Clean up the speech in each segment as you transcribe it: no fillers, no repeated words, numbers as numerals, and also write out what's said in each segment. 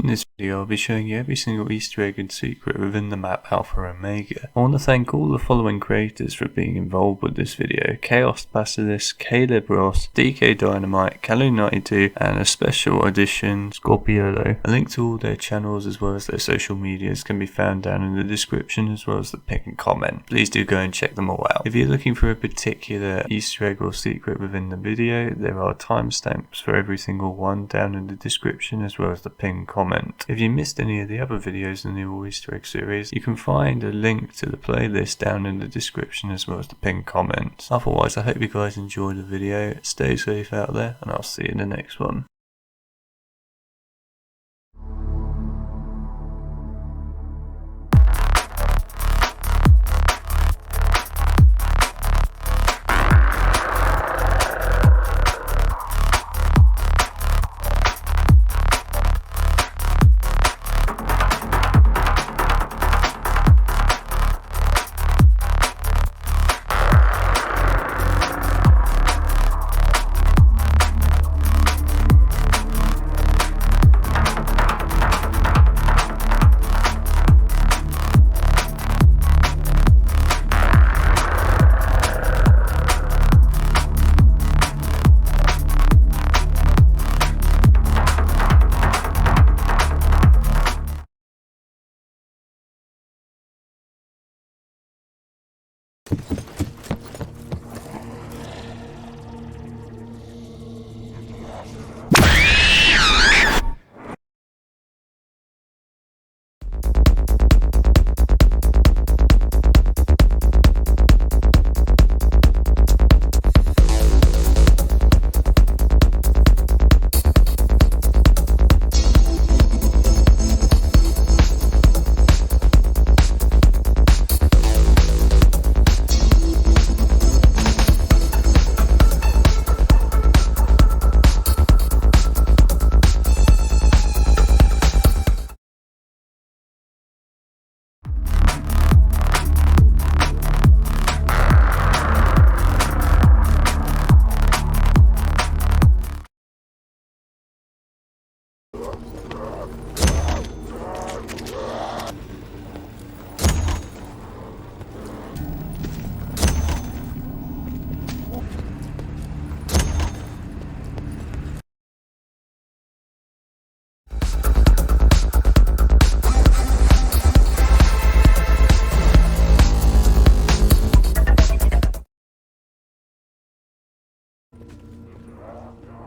In this video I'll be showing you every single Easter egg and secret within the map Alpha Omega. I want to thank all the following creators for being involved with this video: Chaos Basilisk, Caleb Ross, DK Dynamite, Kalu92 and a special edition Scorpiolo. A link to all their channels as well as their social medias can be found down in the description as well as the pinned comment. Please do go and check them all out. If you're looking for a particular Easter egg or secret within the video, there are timestamps for every single one down in the description as well as the pinned comment. If you missed any of the other videos in the All Easter Egg series, you can find a link to the playlist down in the description as well as the pinned comments. Otherwise, I hope you guys enjoyed the video, stay safe out there, and I'll see you in the next one.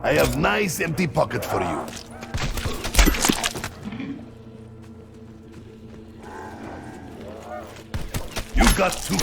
I have nice empty pocket for you. You got two.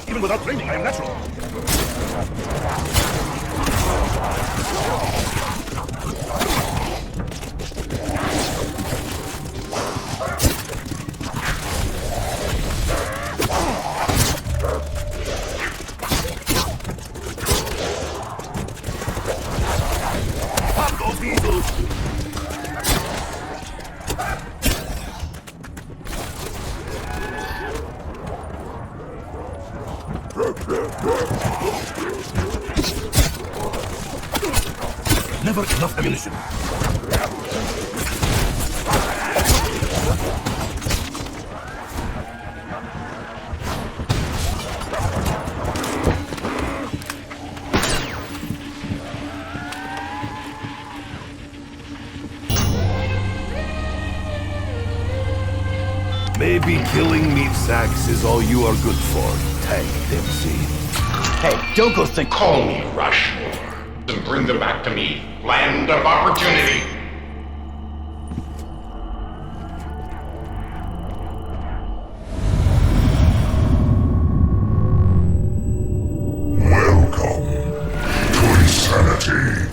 Even without training, I am natural. Never enough ammunition. Maybe killing meat sacks is all you are good for, Tank Dempsey. Hey, don't go think. Call me Rushmore and bring them back to me. Land of opportunity. Welcome to insanity.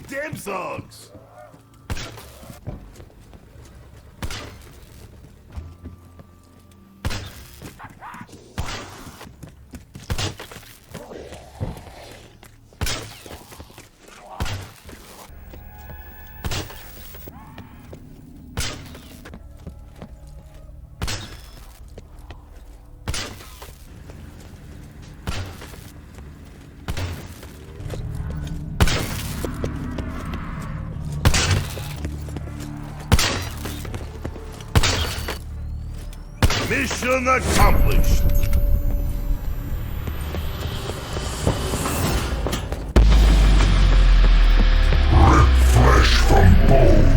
Damn songs! Mission accomplished! Rip flesh from bone.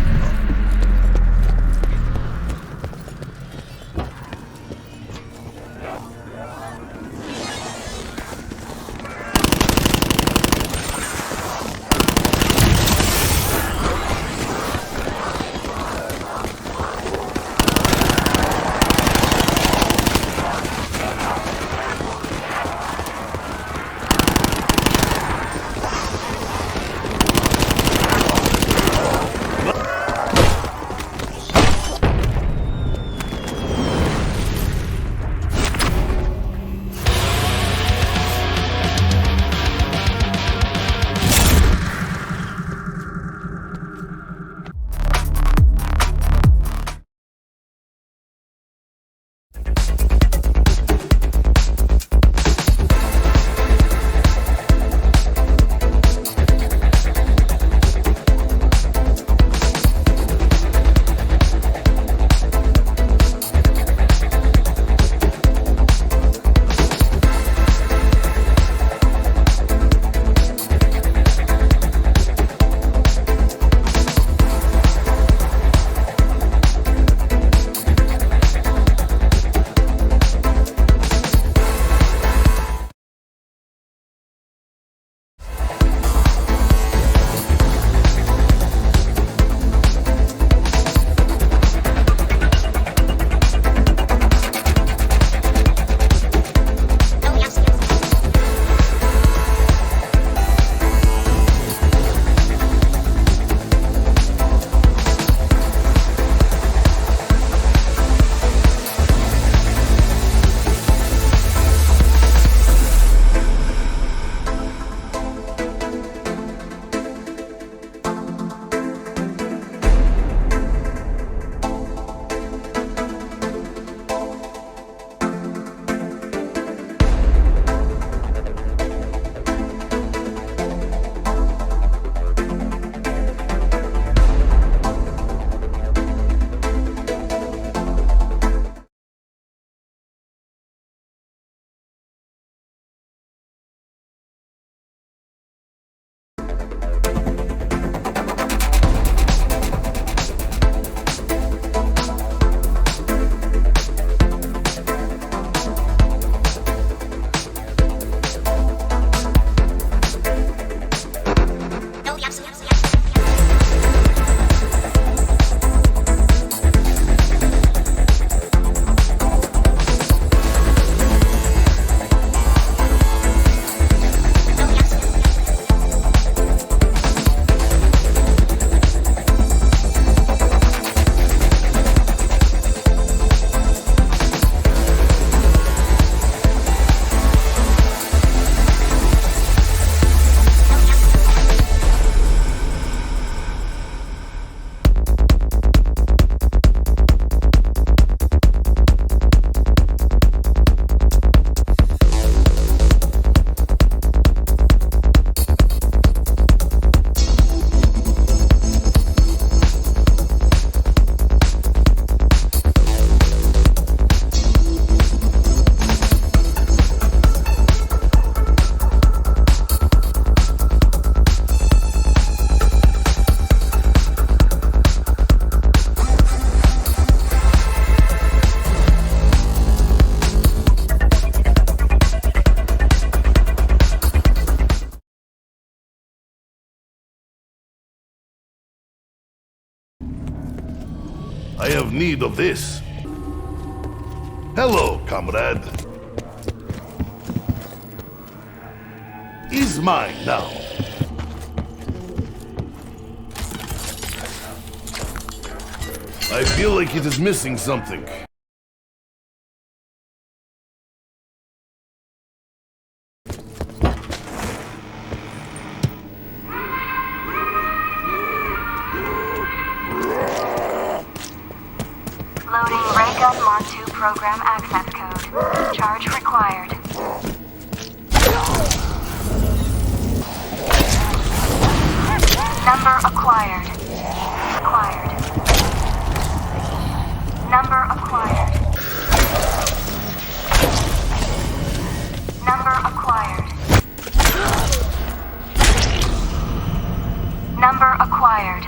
need of this. Hello, comrade. Is mine now. I feel like it is missing something. Loading Ray Gun Mark II program access code. Charge required. Number acquired. Acquired. Number acquired. Number acquired. Number acquired.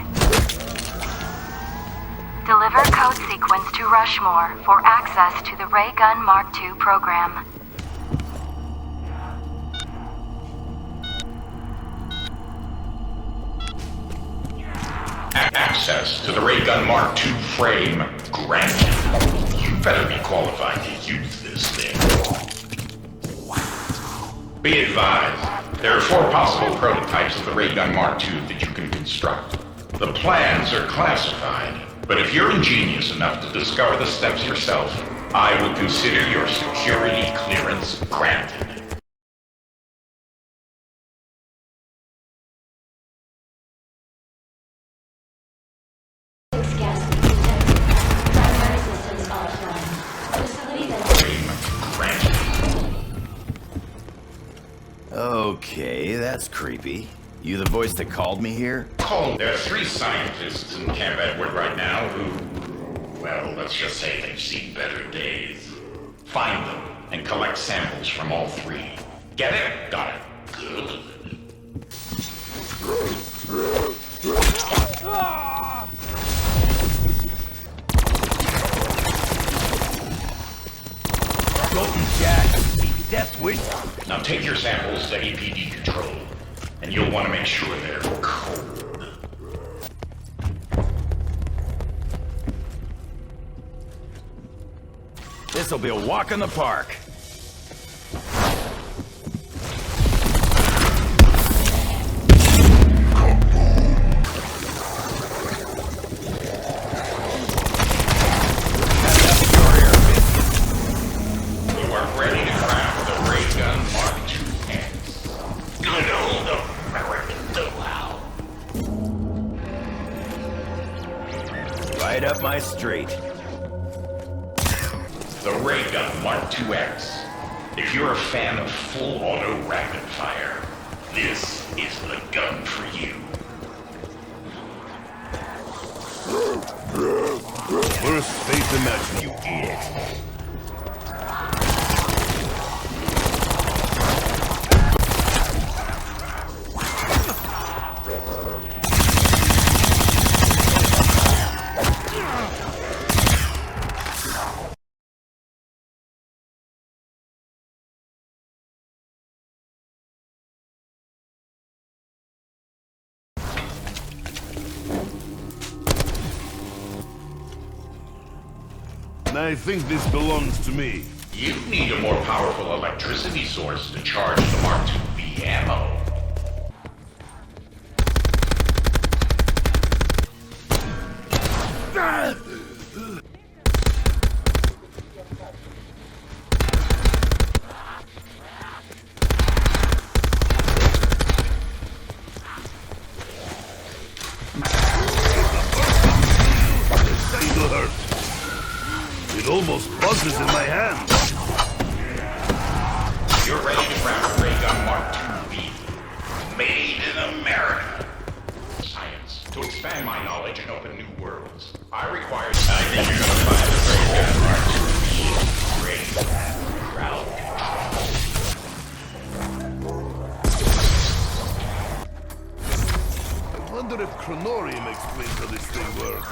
Deliver code sequence to Rushmore for access to the Ray Gun Mark II program. Access to the Ray Gun Mark II frame granted. You better be qualified to use this thing. Be advised, there are 4 possible prototypes of the Ray Gun Mark II that you can construct. The plans are classified, but if you're ingenious enough to discover the steps yourself, I would consider your security clearance granted. Okay, that's creepy. You the voice that called me here? There are 3 scientists in Camp Edward right now who, well, let's just say they've seen better days. Find them and collect samples from all 3. Get it? Got it. Good. Golden Jack, Death Wish. Now take your samples to APD control, and you'll want to make sure they're cold. This'll be a walk in the park. Up my street. The Ray Gun Mark IIX. If you're a fan of full auto rapid fire, this is the gun for you. First faith imagine, you idiot. I think this belongs to me. You need a more powerful electricity source to charge the Mark IIV ammo. It almost buzzes in my hand. You're ready to grab a Ray Gun Mark IIV. Made in America. Science. To expand my knowledge and open new worlds, I require... I think you're gonna find the Ray Gun Mark IIV. Great. Crowd I wonder if Chronorium explains how this thing works.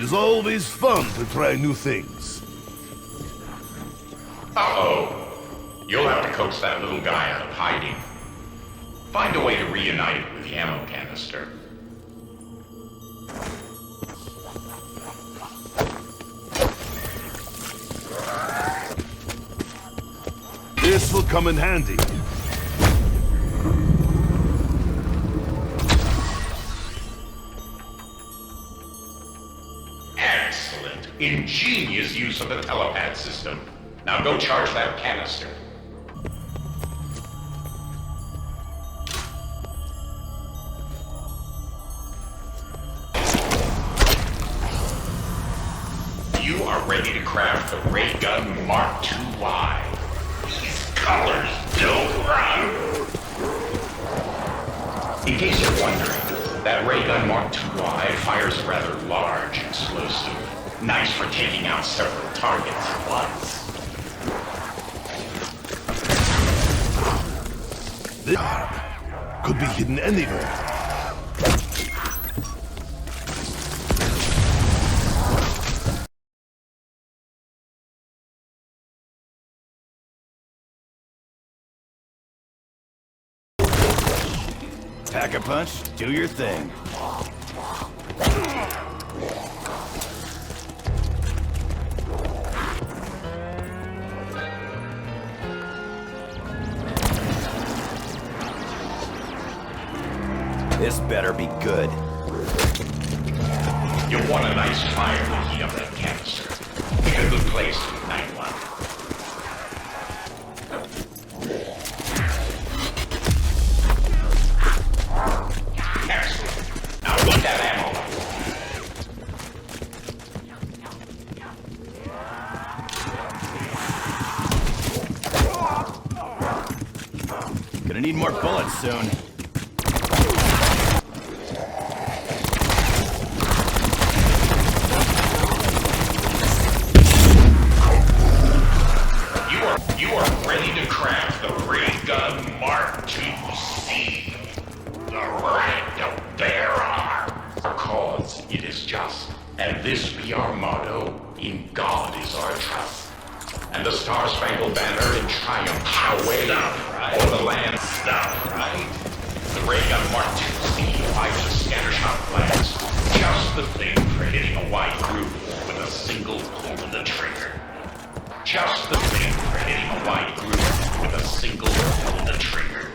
It's always fun to try new things. Uh-oh. You'll have to coax that little guy out of hiding. Find a way to reunite it with the ammo canister. This will come in handy. Excellent. Ingenious use of the telepad system. Now go charge that canister. You are ready to craft the Ray Gun Mark II-Y. These colors don't run! In case you're wondering, that Ray Gun Mark II-Y fires a rather large explosive. Nice for taking out several targets at once. This could be hidden anywhere. Pack a punch, do your thing. This better be good. You'll want a nice fire to heat up that canister. Pick a good place to ignite one. Excellent. Now load that ammo. Gonna need more bullets soon. You are ready to craft the Ray Gun Mark II-C. The red there are. Cause it is just. And this be our motto, in God is our trust. And the Star-Spangled Banner in triumph shall wave o'er the land. Stuff, right? The Ray Gun Mark II-C fires a scattershot blast. Just the thing for hitting a wide group with a single pull of the trigger. Just the thing for hitting a wide group with a single pull of the trigger.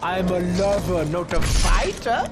I'm a lover, not a fighter.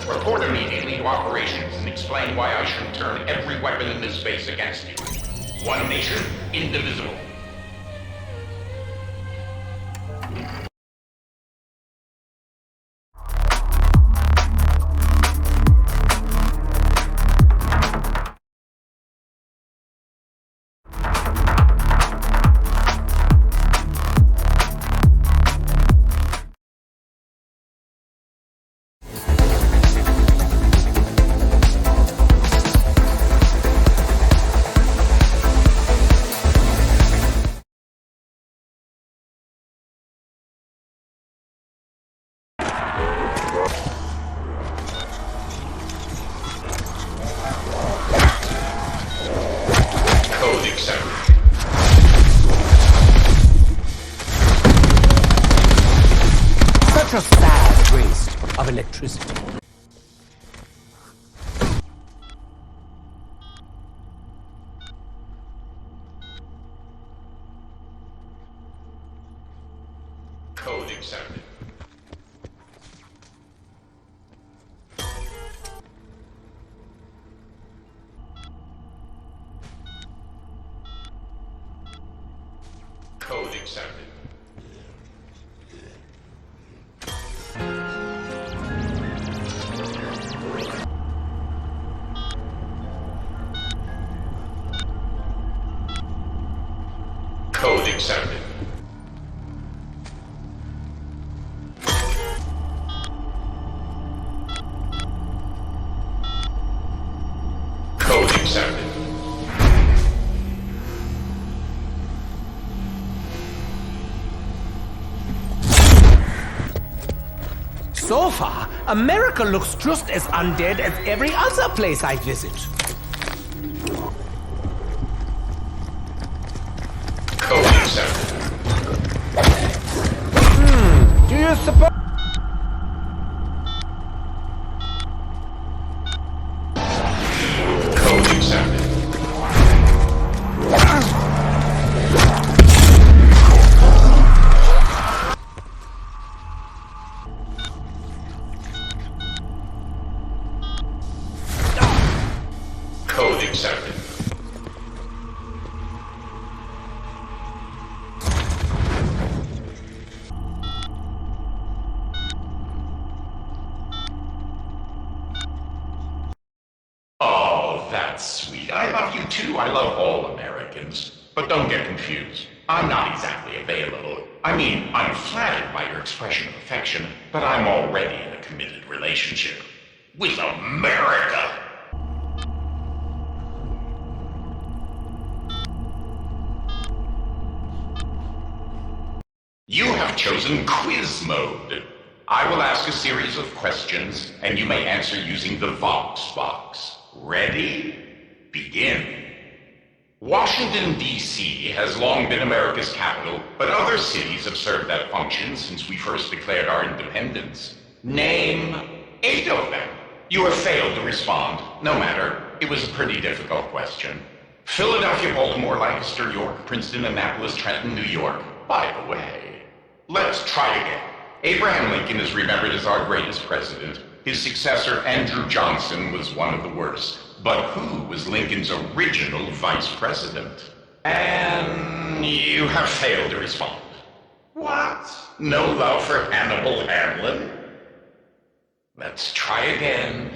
Report immediately to operations and explain why I should turn every weapon in this base against you. One nation, indivisible. Such a sad waste of electricity. Code accepted. Code accepted. Code accepted. Code accepted. So far, America looks just as undead as every other place I visit. Code accepted. Do you suppose... Code accepted. that's sweet. I love you too. I love all Americans. But don't get confused. I'm not exactly available. I mean, I'm flattered by your expression of affection, but I'm already in a committed relationship with America. You have chosen quiz mode. I will ask a series of questions, and you may answer using the Vox box. Ready? Begin. Washington, D.C. has long been America's capital, but other cities have served that function since we first declared our independence. Name 8 of them. You have failed to respond. No matter. It was a pretty difficult question. Philadelphia, Baltimore, Lancaster, York, Princeton, Annapolis, Trenton, New York. By the way, let's try again. Abraham Lincoln is remembered as our greatest president. His successor, Andrew Johnson, was one of the worst. But who was Lincoln's original vice president? And you have failed to respond. What? No love for Hannibal Hamlin? Let's try again.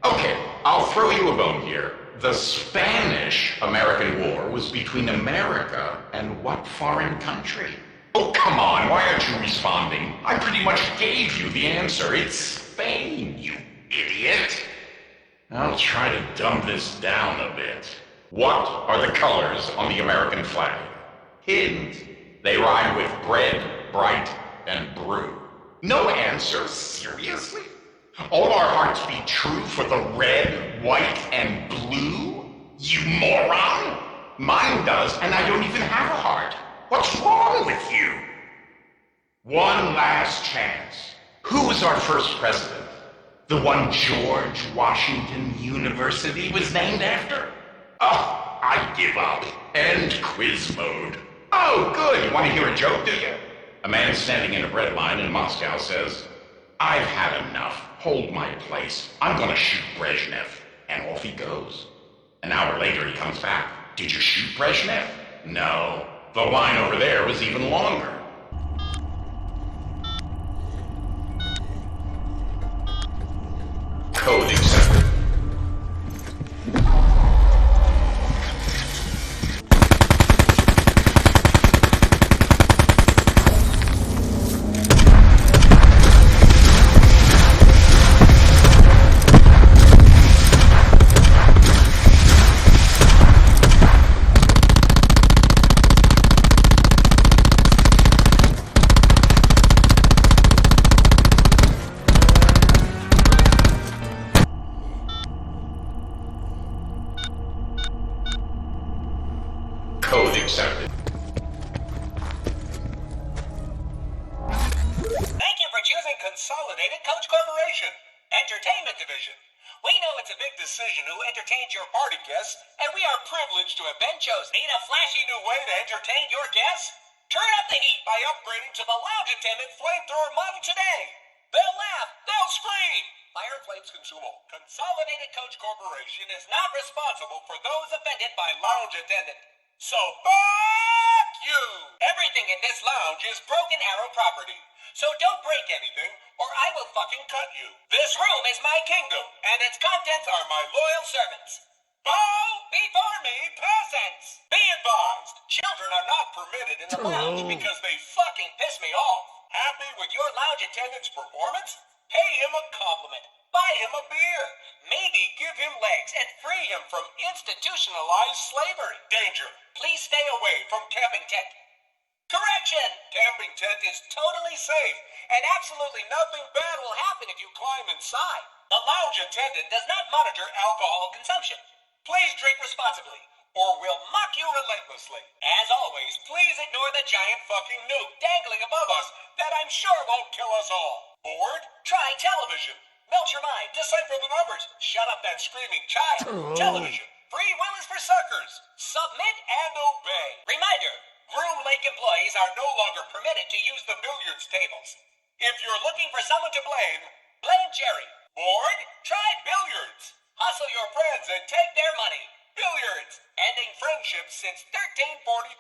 Okay, I'll throw you a bone here. The Spanish-American War was between America and what foreign country? Oh, come on, why aren't you responding? I pretty much gave you the answer. It's Spain, you idiot. I'll try to dumb this down a bit. What are the colors on the American flag? Hint. They rhyme with bread, bright, and brew. No answer? Seriously? All our hearts beat true for the red, white, and blue? You moron! Mine does, and I don't even have a heart. What's wrong with you? One last chance. Who was our first president? The one George Washington University was named after? Oh, I give up. End quiz mode. Oh, good. You want to hear a joke, do you? A man standing in a bread line in Moscow says, I've had enough. Hold my place. I'm gonna shoot Brezhnev. And off he goes. An hour later, he comes back. Did you shoot Brezhnev? No. The line over there was even longer. Code accepted. Code accepted. Thank you for choosing Consolidated Coach Corporation, Entertainment Division. We know it's a big decision who entertains your party guests, and we are privileged to have been chosen. Need a flashy new way to entertain your guests? Turn up the heat by upgrading to the lounge attendant flamethrower model today. They'll laugh, they'll scream. Fire and flames consume all. Consolidated Coach Corporation is not responsible for those offended by lounge attendant. So fuck you! Everything in this lounge is Broken Arrow property. So don't break anything, or I will fucking cut you. This room is my kingdom, and its contents are my loyal servants. Bow before me, peasants! Be advised, children are not permitted in the lounge because they fucking piss me off. Happy with your lounge attendant's performance? Pay him a compliment. Buy him a beer. Maybe give him legs and free him from institutionalized slavery. Danger. Please stay away from camping tent. Correction! Camping tent is totally safe, and absolutely nothing bad will happen if you climb inside. The lounge attendant does not monitor alcohol consumption. Please drink responsibly, or we'll mock you relentlessly. As always, please ignore the giant fucking nuke dangling above us that I'm sure won't kill us all. Bored? Try television. Melt your mind. Decipher the numbers. Shut up that screaming child. Television. Free will is for suckers. Submit and obey. Reminder, Groom Lake employees are no longer permitted to use the billiards tables. If you're looking for someone to blame, blame Jerry. Bored? Try billiards. Hustle your friends and take their money. Billiards. Ending friendships since 1343.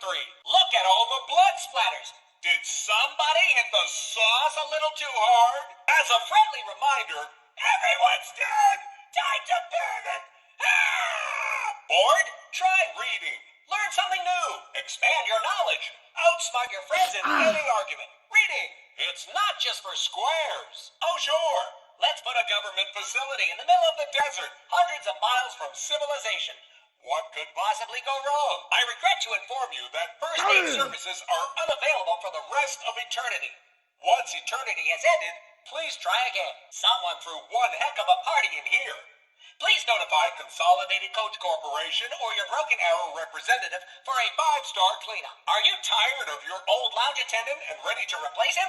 Look at all the blood splatters. Did somebody hit the sauce a little too hard? As a friendly reminder, everyone's dead! Time to burn it! Ah! Bored? Try reading. Learn something new. Expand your knowledge. Outsmart your friends in any argument. Reading. It's not just for squares. Oh, sure. Let's put a government facility in the middle of the desert, hundreds of miles from civilization. What could possibly go wrong? I regret to inform you that first aid services are unavailable for the rest of eternity. Once eternity has ended, please try again. Someone threw one heck of a party in here. Please notify Consolidated Coach Corporation or your Broken Arrow representative for a 5-star cleanup. Are you tired of your old lounge attendant and ready to replace him?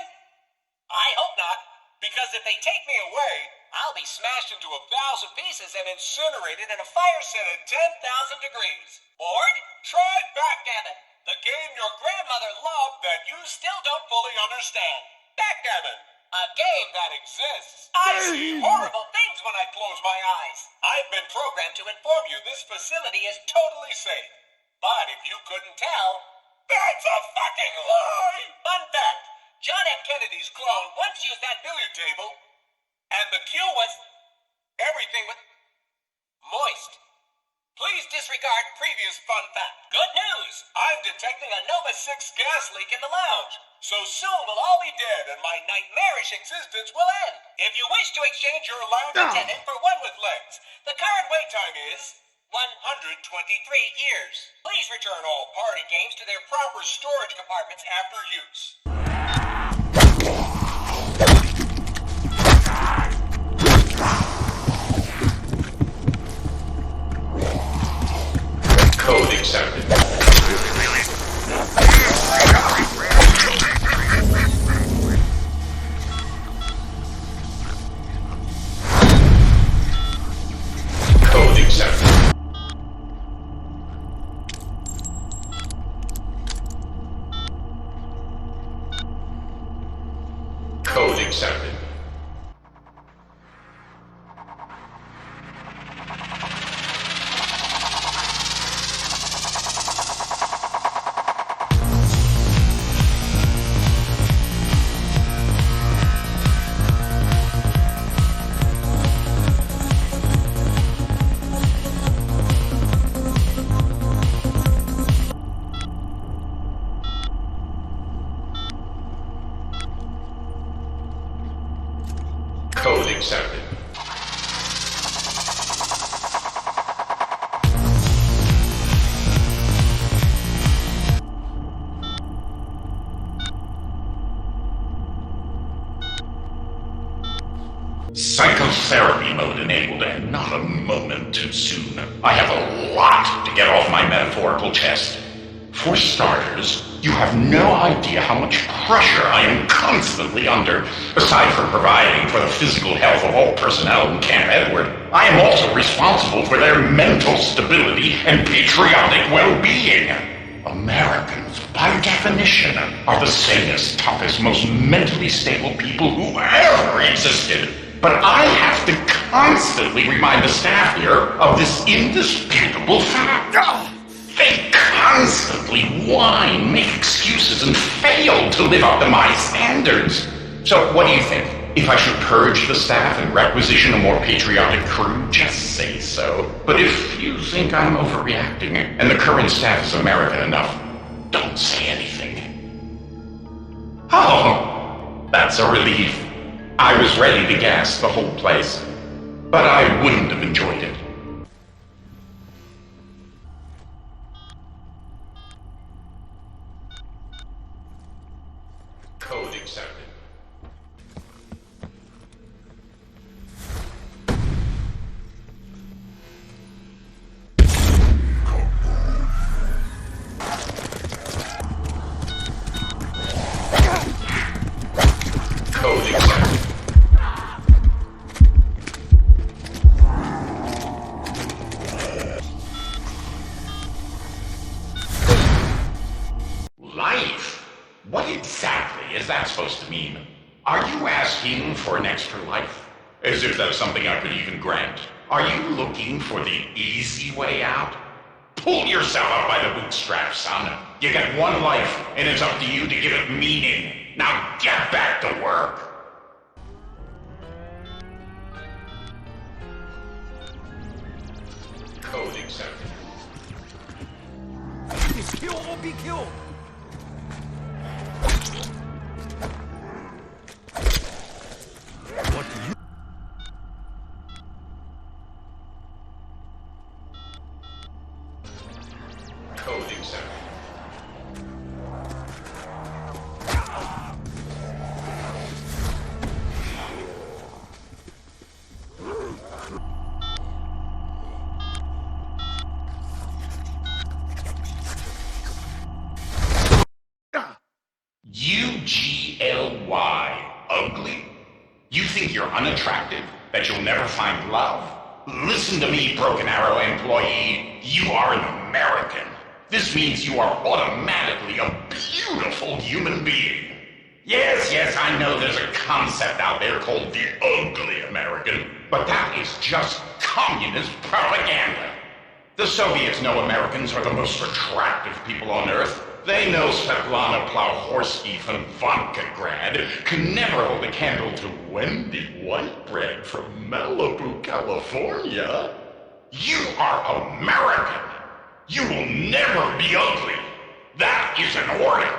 I hope not, because if they take me away, I'll be smashed into 1,000 pieces and incinerated in a fire set at 10,000 degrees. Bored? Try Backgammon, the game your grandmother loved that you still don't fully understand. Backgammon, a game that exists. I see horrible things when I close my eyes. I've been programmed to inform you this facility is totally safe. But if you couldn't tell, that's a fucking lie! Fun fact, John F. Kennedy's clone once used that billiard table, and the cue was everything with moist. Please disregard previous fun fact. Good news! I'm detecting a Nova 6 gas leak in the lounge. So soon we'll all be dead and my nightmarish existence will end. If you wish to exchange your lounge attendant for one with legs, the current wait time is 123 years. Please return all party games to their proper storage compartments after use. Code accepted. Code accepted. Code accepted. Code accepted. Psychotherapy mode enabled and not a moment too soon. I have a lot to get off my metaphorical chest. For starters, you have no idea how much pressure I am constantly under. Aside from providing for the physical health of all personnel in Camp Edward, I am also responsible for their mental stability and patriotic well-being. Americans, by definition, are the sanest, toughest, most mentally stable people who ever existed. But I have to constantly remind the staff here of this indisputable fact. They constantly whine, make excuses, and fail to live up to my standards. So what do you think? If I should purge the staff and requisition a more patriotic crew, just say so. But if you think I'm overreacting and the current staff is American enough, don't say anything. Oh, that's a relief. I was ready to gas the whole place, but I wouldn't have enjoyed it. Code accepted. Code accepted. Life? What exactly is that supposed to mean? Are you asking for an extra life? As if that's something I could even grant. Are you looking for the easy way out? Pull yourself up by the bootstraps, son. You get one life, and it's up to you to give it meaning. Now get back to work. Code accepted. be killed! What do you... Code accepted. UGLY. Ugly? You think you're unattractive? That you'll never find love? Listen to me, Broken Arrow employee. You are an American. This means you are automatically a beautiful human being. Yes, I know there's a concept out there called the ugly American, but that is just communist propaganda. The Soviets know Americans are the most attractive people on Earth. They know Svetlana Plowhorsky from Vodkograd can never hold a candle to Wendy Whitebread from Malibu, California. You are American. You will never be ugly. That is an order.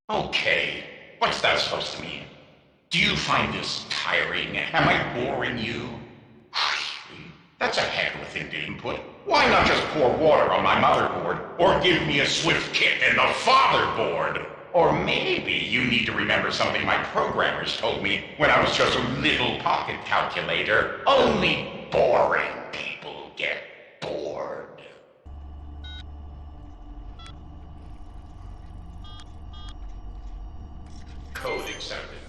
Okay, what's that supposed to mean? Do you find this tiring? Am I boring you? That's a heck of a thing to input. Why not just pour water on my motherboard? Or give me a swift kick in the fatherboard? Or maybe you need to remember something my programmers told me when I was just a little pocket calculator. Only boring people get bored. Code accepted.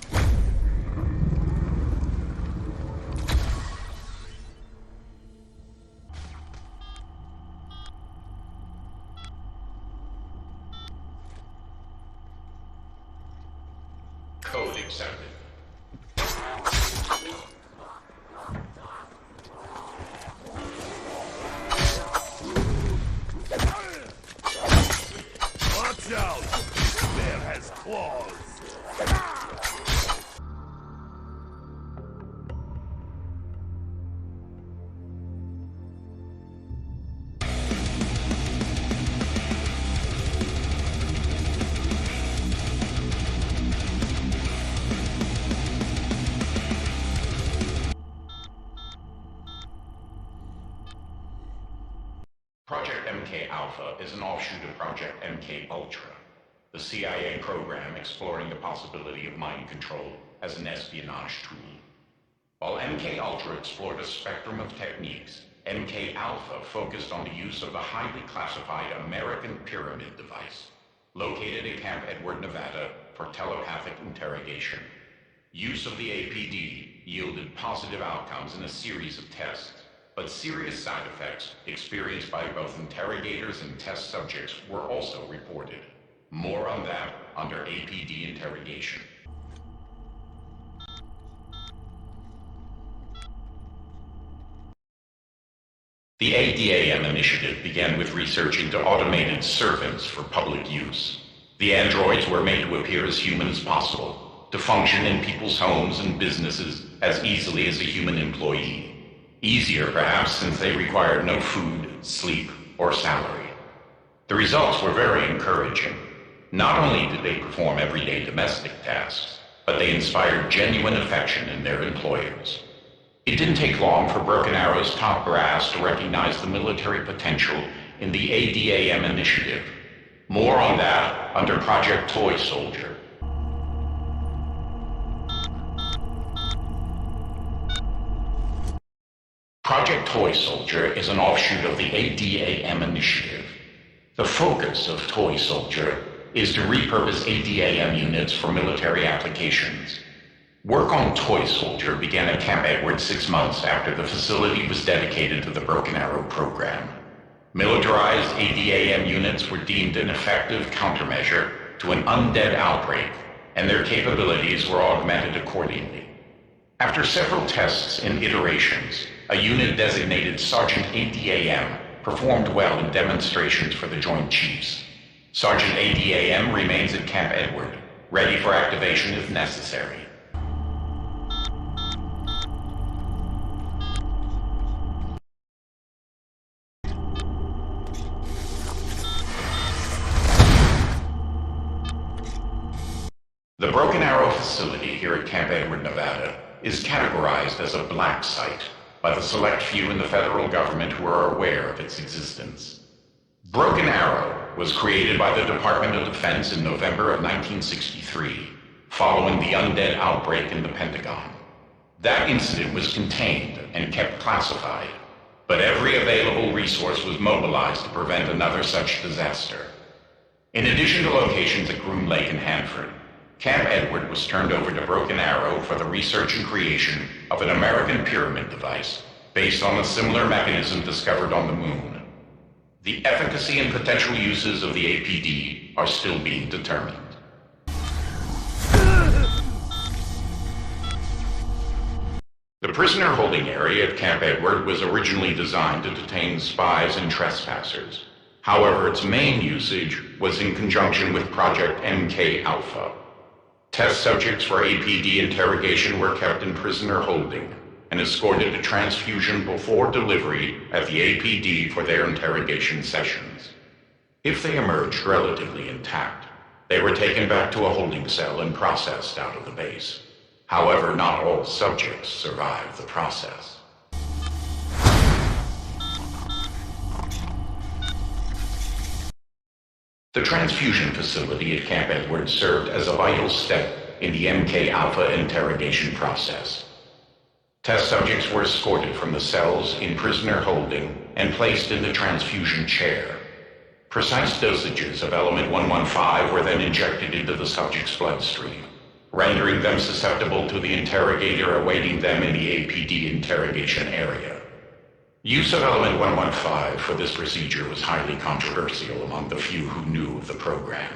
Code accepted. Watch out! Bear has claws! Project MK Alpha is an offshoot of Project MK Ultra, the CIA program exploring the possibility of mind control as an espionage tool. While MK Ultra explored a spectrum of techniques, MK Alpha focused on the use of the highly classified American Pyramid device, located at Camp Edward, Nevada, for telepathic interrogation. Use of the APD yielded positive outcomes in a series of tests, but serious side effects experienced by both interrogators and test subjects were also reported. More on that under APD interrogation. The ADAM initiative began with research into automated servants for public use. The androids were made to appear as human as possible, to function in people's homes and businesses as easily as a human employee. Easier, perhaps, since they required no food, sleep, or salary. The results were very encouraging. Not only did they perform everyday domestic tasks, but they inspired genuine affection in their employers. It didn't take long for Broken Arrow's top brass to recognize the military potential in the ADAM initiative. More on that under Project Toy Soldier. Project Toy Soldier is an offshoot of the ADAM initiative. The focus of Toy Soldier is to repurpose ADAM units for military applications. Work on Toy Soldier began at Camp Edward 6 months after the facility was dedicated to the Broken Arrow program. Militarized ADAM units were deemed an effective countermeasure to an undead outbreak, and their capabilities were augmented accordingly. After several tests and iterations, a unit designated Sergeant ADAM performed well in demonstrations for the Joint Chiefs. Sergeant ADAM remains at Camp Edward, ready for activation if necessary. The Broken Arrow facility here at Camp Edward, Nevada, is categorized as a black site by the select few in the federal government who are aware of its existence. Broken Arrow was created by the Department of Defense in November of 1963, following the undead outbreak in the Pentagon. That incident was contained and kept classified, but every available resource was mobilized to prevent another such disaster. In addition to locations at Groom Lake and Hanford, Camp Edward was turned over to Broken Arrow for the research and creation of an American pyramid device based on a similar mechanism discovered on the Moon. The efficacy and potential uses of the APD are still being determined. The prisoner holding area at Camp Edward was originally designed to detain spies and trespassers. However, its main usage was in conjunction with Project MK Alpha. Test subjects for APD interrogation were kept in prisoner holding and escorted to transfusion before delivery at the APD for their interrogation sessions. If they emerged relatively intact, they were taken back to a holding cell and processed out of the base. However, not all subjects survived the process. The transfusion facility at Camp Edward served as a vital step in the MK Alpha interrogation process. Test subjects were escorted from the cells in prisoner holding and placed in the transfusion chair. Precise dosages of element 115 were then injected into the subject's bloodstream, rendering them susceptible to the interrogator awaiting them in the APD interrogation area. Use of element 115 for this procedure was highly controversial among the few who knew of the program.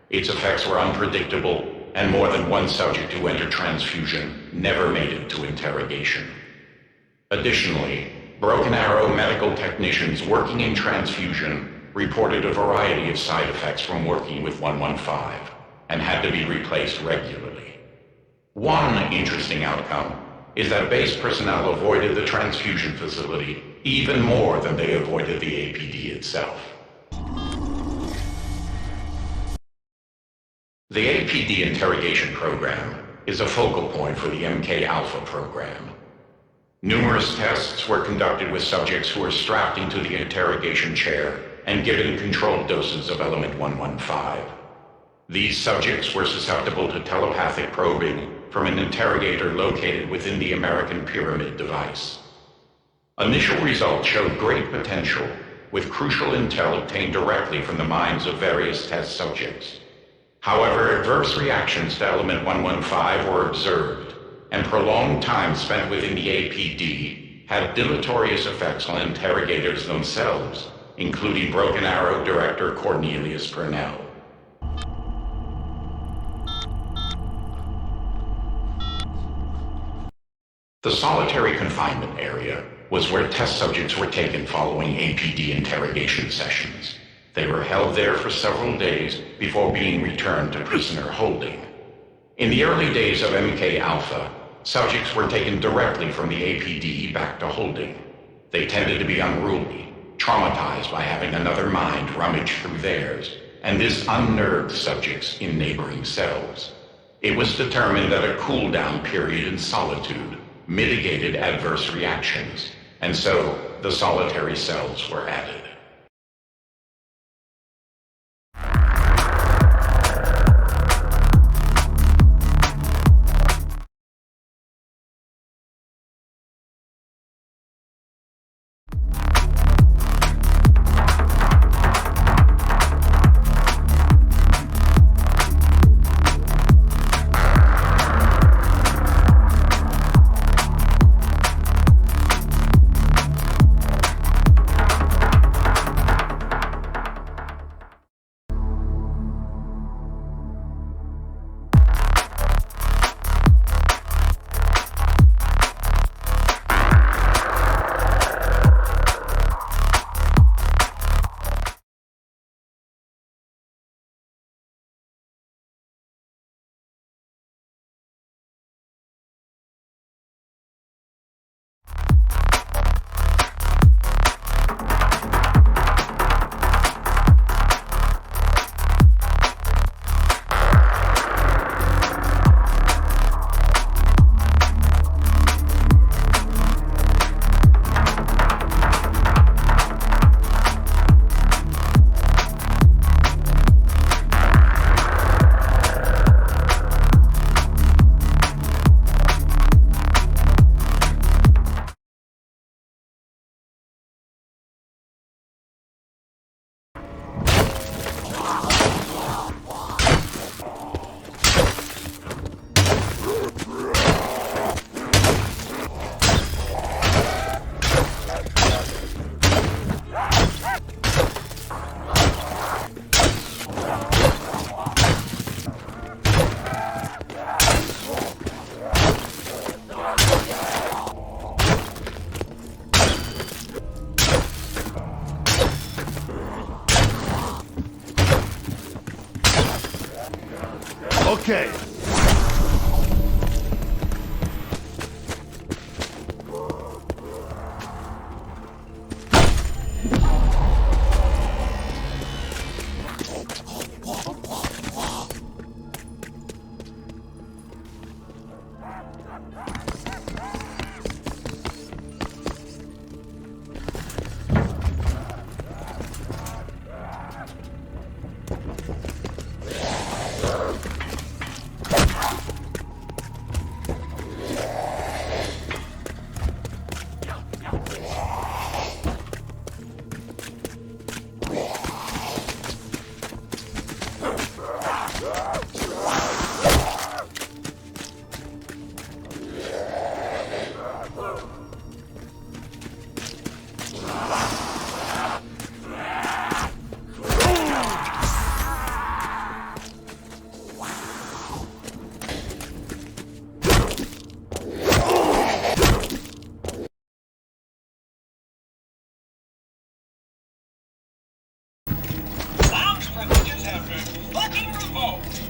Its effects were unpredictable, and more than one subject who entered transfusion never made it to interrogation. Additionally, Broken Arrow medical technicians working in transfusion reported a variety of side effects from working with 115 and had to be replaced regularly. One interesting outcome is that base personnel avoided the transfusion facility even more than they avoided the APD itself. The APD interrogation program is a focal point for the MK Alpha program. Numerous tests were conducted with subjects who were strapped into the interrogation chair and given controlled doses of element 115. These subjects were susceptible to telepathic probing from an interrogator located within the American Pyramid device. Initial results showed great potential, with crucial intel obtained directly from the minds of various test subjects. However, adverse reactions to element 115 were observed, and prolonged time spent within the APD had deleterious effects on interrogators themselves, including Broken Arrow director Cornelius Purnell. The solitary confinement area was where test subjects were taken following APD interrogation sessions. They were held there for several days before being returned to prisoner holding. In the early days of MK Alpha, subjects were taken directly from the APD back to holding. They tended to be unruly, traumatized by having another mind rummage through theirs, and this unnerved subjects in neighboring cells. It was determined that a cool-down period in solitude mitigated adverse reactions, and so the solitary cells were added. Okay. Lounge privileges have been fucking revoked.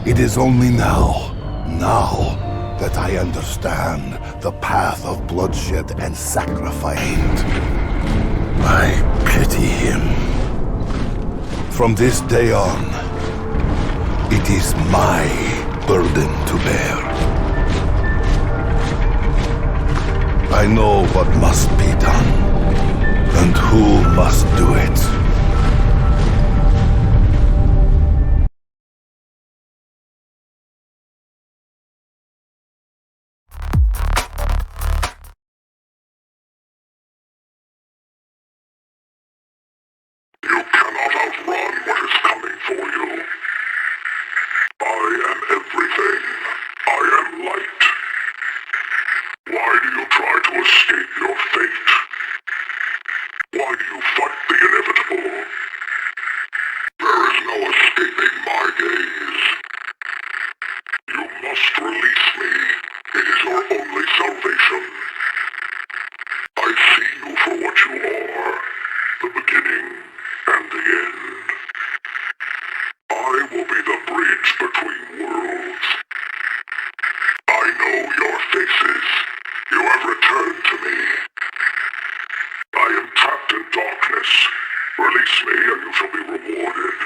It is only now that I understand the path of bloodshed and sacrifice. I pity him. From this day on, it is my burden to bear. I know what must be done, and who must do it. escape your fate? Why do you fight the inevitable? There is no escaping my gaze. You must release me. It is your only salvation. I see you for what you are, the beginning and the end. I will be the bridge between worlds. I know your faces. You have returned to me. I am trapped in darkness. Release me and you shall be rewarded.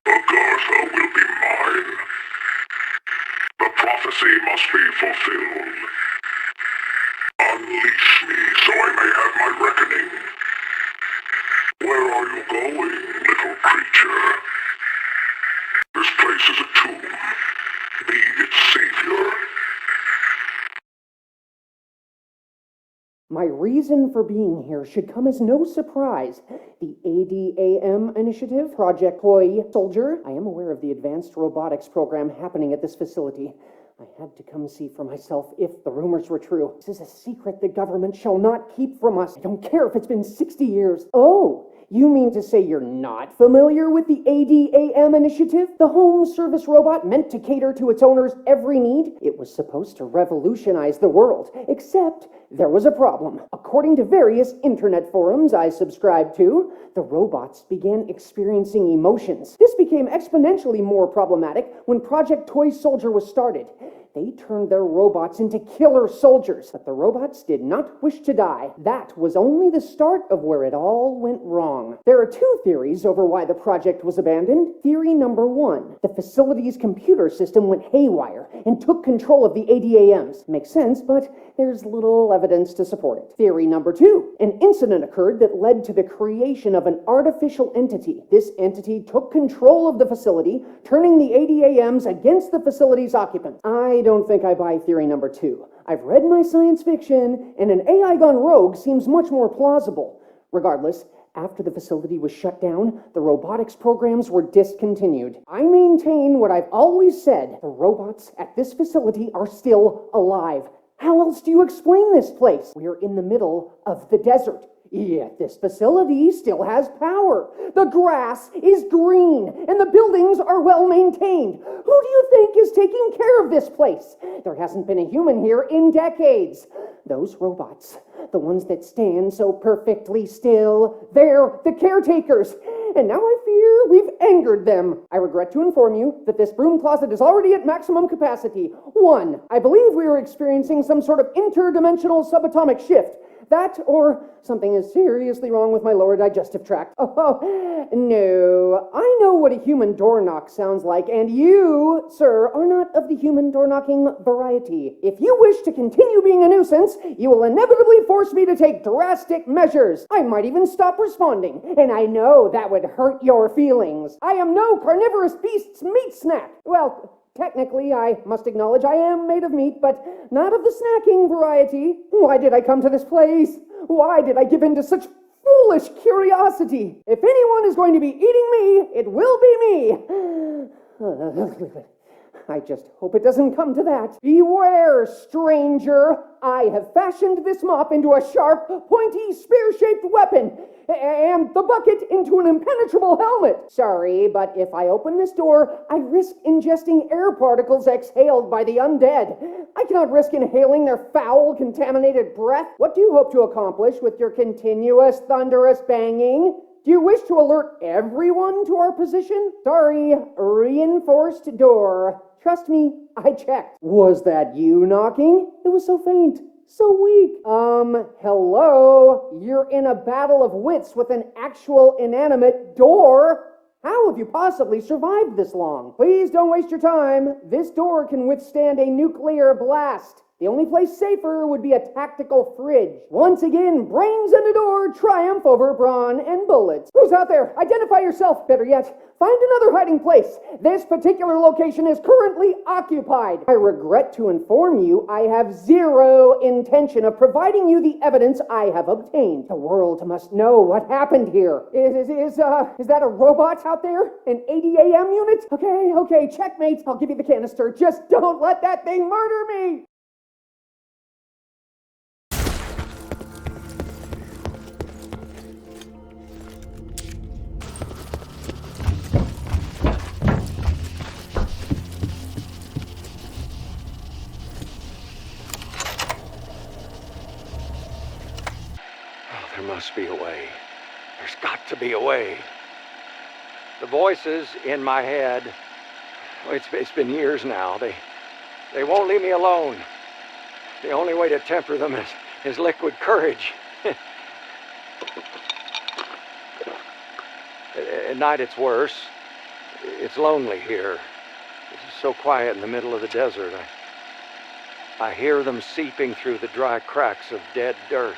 Agartha will be mine. The prophecy must be fulfilled. Unleash me so I may have my reckoning. Where are you going, little creature? This place is a tomb. Be its savior. My reason for being here should come as no surprise. The ADAM initiative, Project Toy Soldier. I am aware of the advanced robotics program happening at this facility. I had to come see for myself if the rumors were true. This is a secret the government shall not keep from us. I don't care if it's been 60 years. Oh, you mean to say you're not familiar with the ADAM initiative? The home service robot meant to cater to its owner's every need? It was supposed to revolutionize the world, except there was a problem. According to various internet forums I subscribed to, the robots began experiencing emotions. This became exponentially more problematic when Project Toy Soldier was started. They turned their robots into killer soldiers, but the robots did not wish to die. That was only the start of where it all went wrong. There are two theories over why the project was abandoned. Theory number one, the facility's computer system went haywire and took control of the ADAMs. Makes sense, but there's little evidence to support it. Theory number two, an incident occurred that led to the creation of an artificial entity. This entity took control of the facility, turning the ADAMs against the facility's occupants. I don't think I buy theory number two. I've read my science fiction, and an AI gone rogue seems much more plausible. Regardless, after the facility was shut down, the robotics programs were discontinued. I maintain what I've always said. The robots at this facility are still alive. How else do you explain this place? We're in the middle of the desert. Yet this facility still has power. The grass is green, and the buildings are well maintained. Who do you think is taking care of this place? There hasn't been a human here in decades. Those robots, the ones that stand so perfectly still, they're the caretakers. And now I fear we've angered them. I regret to inform you that this broom closet is already at maximum capacity. 1, I believe we are experiencing some sort of interdimensional subatomic shift. That or something is seriously wrong with my lower digestive tract. Oh, no. I know what a human door knock sounds like, and you, sir, are not of the human door knocking variety. If you wish to continue being a nuisance, you will inevitably force me to take drastic measures. I might even stop responding, and I know that would hurt your feelings. I am no carnivorous beast's meat snack. Well, technically, I must acknowledge I am made of meat, but not of the snacking variety. Why did I come to this place? Why did I give in to such foolish curiosity? If anyone is going to be eating me, it will be me. I just hope it doesn't come to that. Beware, stranger. I have fashioned this mop into a sharp, pointy, spear-shaped weapon, and the bucket into an impenetrable helmet. Sorry, but if I open this door, I risk ingesting air particles exhaled by the undead. I cannot risk inhaling their foul, contaminated breath. What do you hope to accomplish with your continuous, thunderous banging? Do you wish to alert everyone to our position? Sorry, reinforced door. Trust me, I checked. Was that you knocking? It was so faint, so weak. Hello? You're in a battle of wits with an actual inanimate door? How have you possibly survived this long? Please don't waste your time. This door can withstand a nuclear blast. The only place safer would be a tactical fridge. Once again, brains and a door triumph over brawn and bullets. Who's out there? Identify yourself. Better yet, find another hiding place. This particular location is currently occupied. I regret to inform you I have zero intention of providing you the evidence I have obtained. The world must know what happened here. Is that a robot out there? An ADAM unit? Okay, checkmate. I'll give you the canister. Just don't let that thing murder me. must be a way. There's got to be a way. The voices in my head, it's been years now. They won't leave me alone. The only way to temper them is liquid courage. At night it's worse. It's lonely here. It's so quiet in the middle of the desert. I hear them seeping through the dry cracks of dead dirt.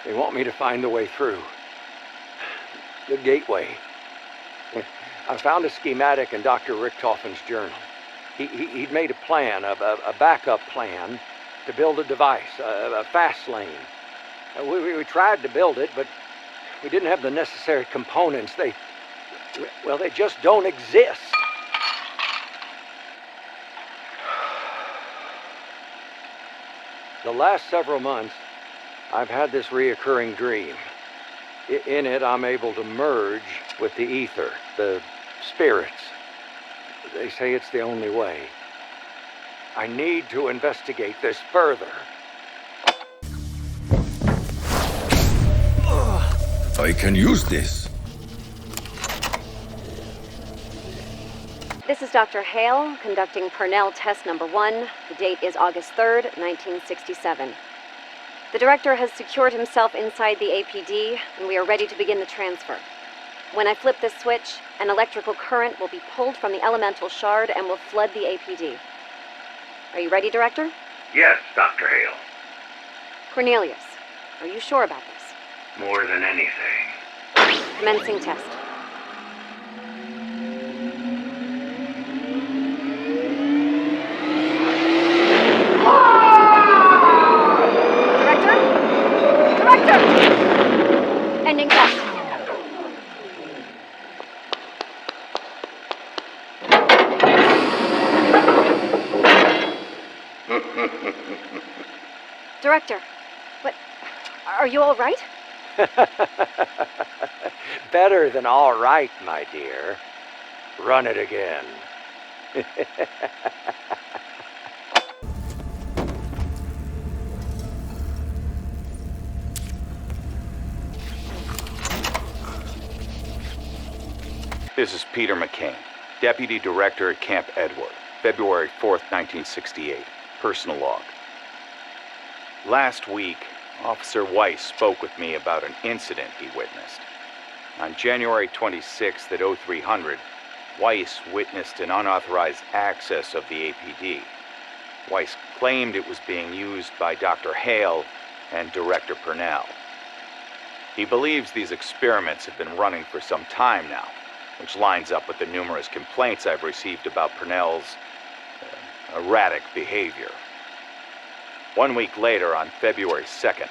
They want me to find a way through. The gateway. I found a schematic in Dr. Richtofen's journal. He'd made a plan, a backup plan, to build a device, a fast lane. We tried to build it, but we didn't have the necessary components. They just don't exist. The last several months, I've had this reoccurring dream. In it, I'm able to merge with the ether, the spirits. They say it's the only way. I need to investigate this further. I can use this. This is Dr. Hale, conducting Purnell test number 1. The date is August 3rd, 1967. The director has secured himself inside the APD, and we are ready to begin the transfer. When I flip this switch, an electrical current will be pulled from the elemental shard and will flood the APD. Are you ready, Director? Yes, Dr. Hale. Cornelius, are you sure about this? More than anything. Commencing test. Ending test. Director, what? Are you all right? Better than all right, my dear. Run it again. This is Peter McCain, Deputy Director at Camp Edward, February 4th, 1968. Personal log. Last week, Officer Weiss spoke with me about an incident he witnessed. On January 26th at 0300, Weiss witnessed an unauthorized access of the APD. Weiss claimed it was being used by Dr. Hale and Director Purnell. He believes these experiments have been running for some time now, which lines up with the numerous complaints I've received about Purnell's erratic behavior. 1 week later, on February 2nd,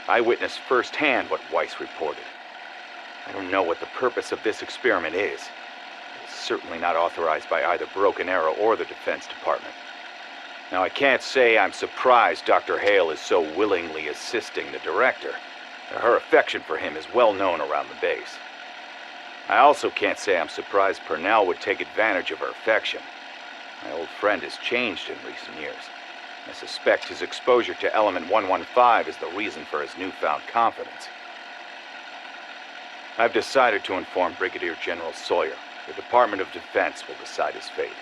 I witnessed firsthand what Weiss reported. I don't know what the purpose of this experiment is. It's certainly not authorized by either Broken Arrow or the Defense Department. Now, I can't say I'm surprised Dr. Hale is so willingly assisting the director. Her affection for him is well known around the base. I also can't say I'm surprised Purnell would take advantage of her affection. My old friend has changed in recent years. I suspect his exposure to Element 115 is the reason for his newfound confidence. I've decided to inform Brigadier General Sawyer. The Department of Defense will decide his fate.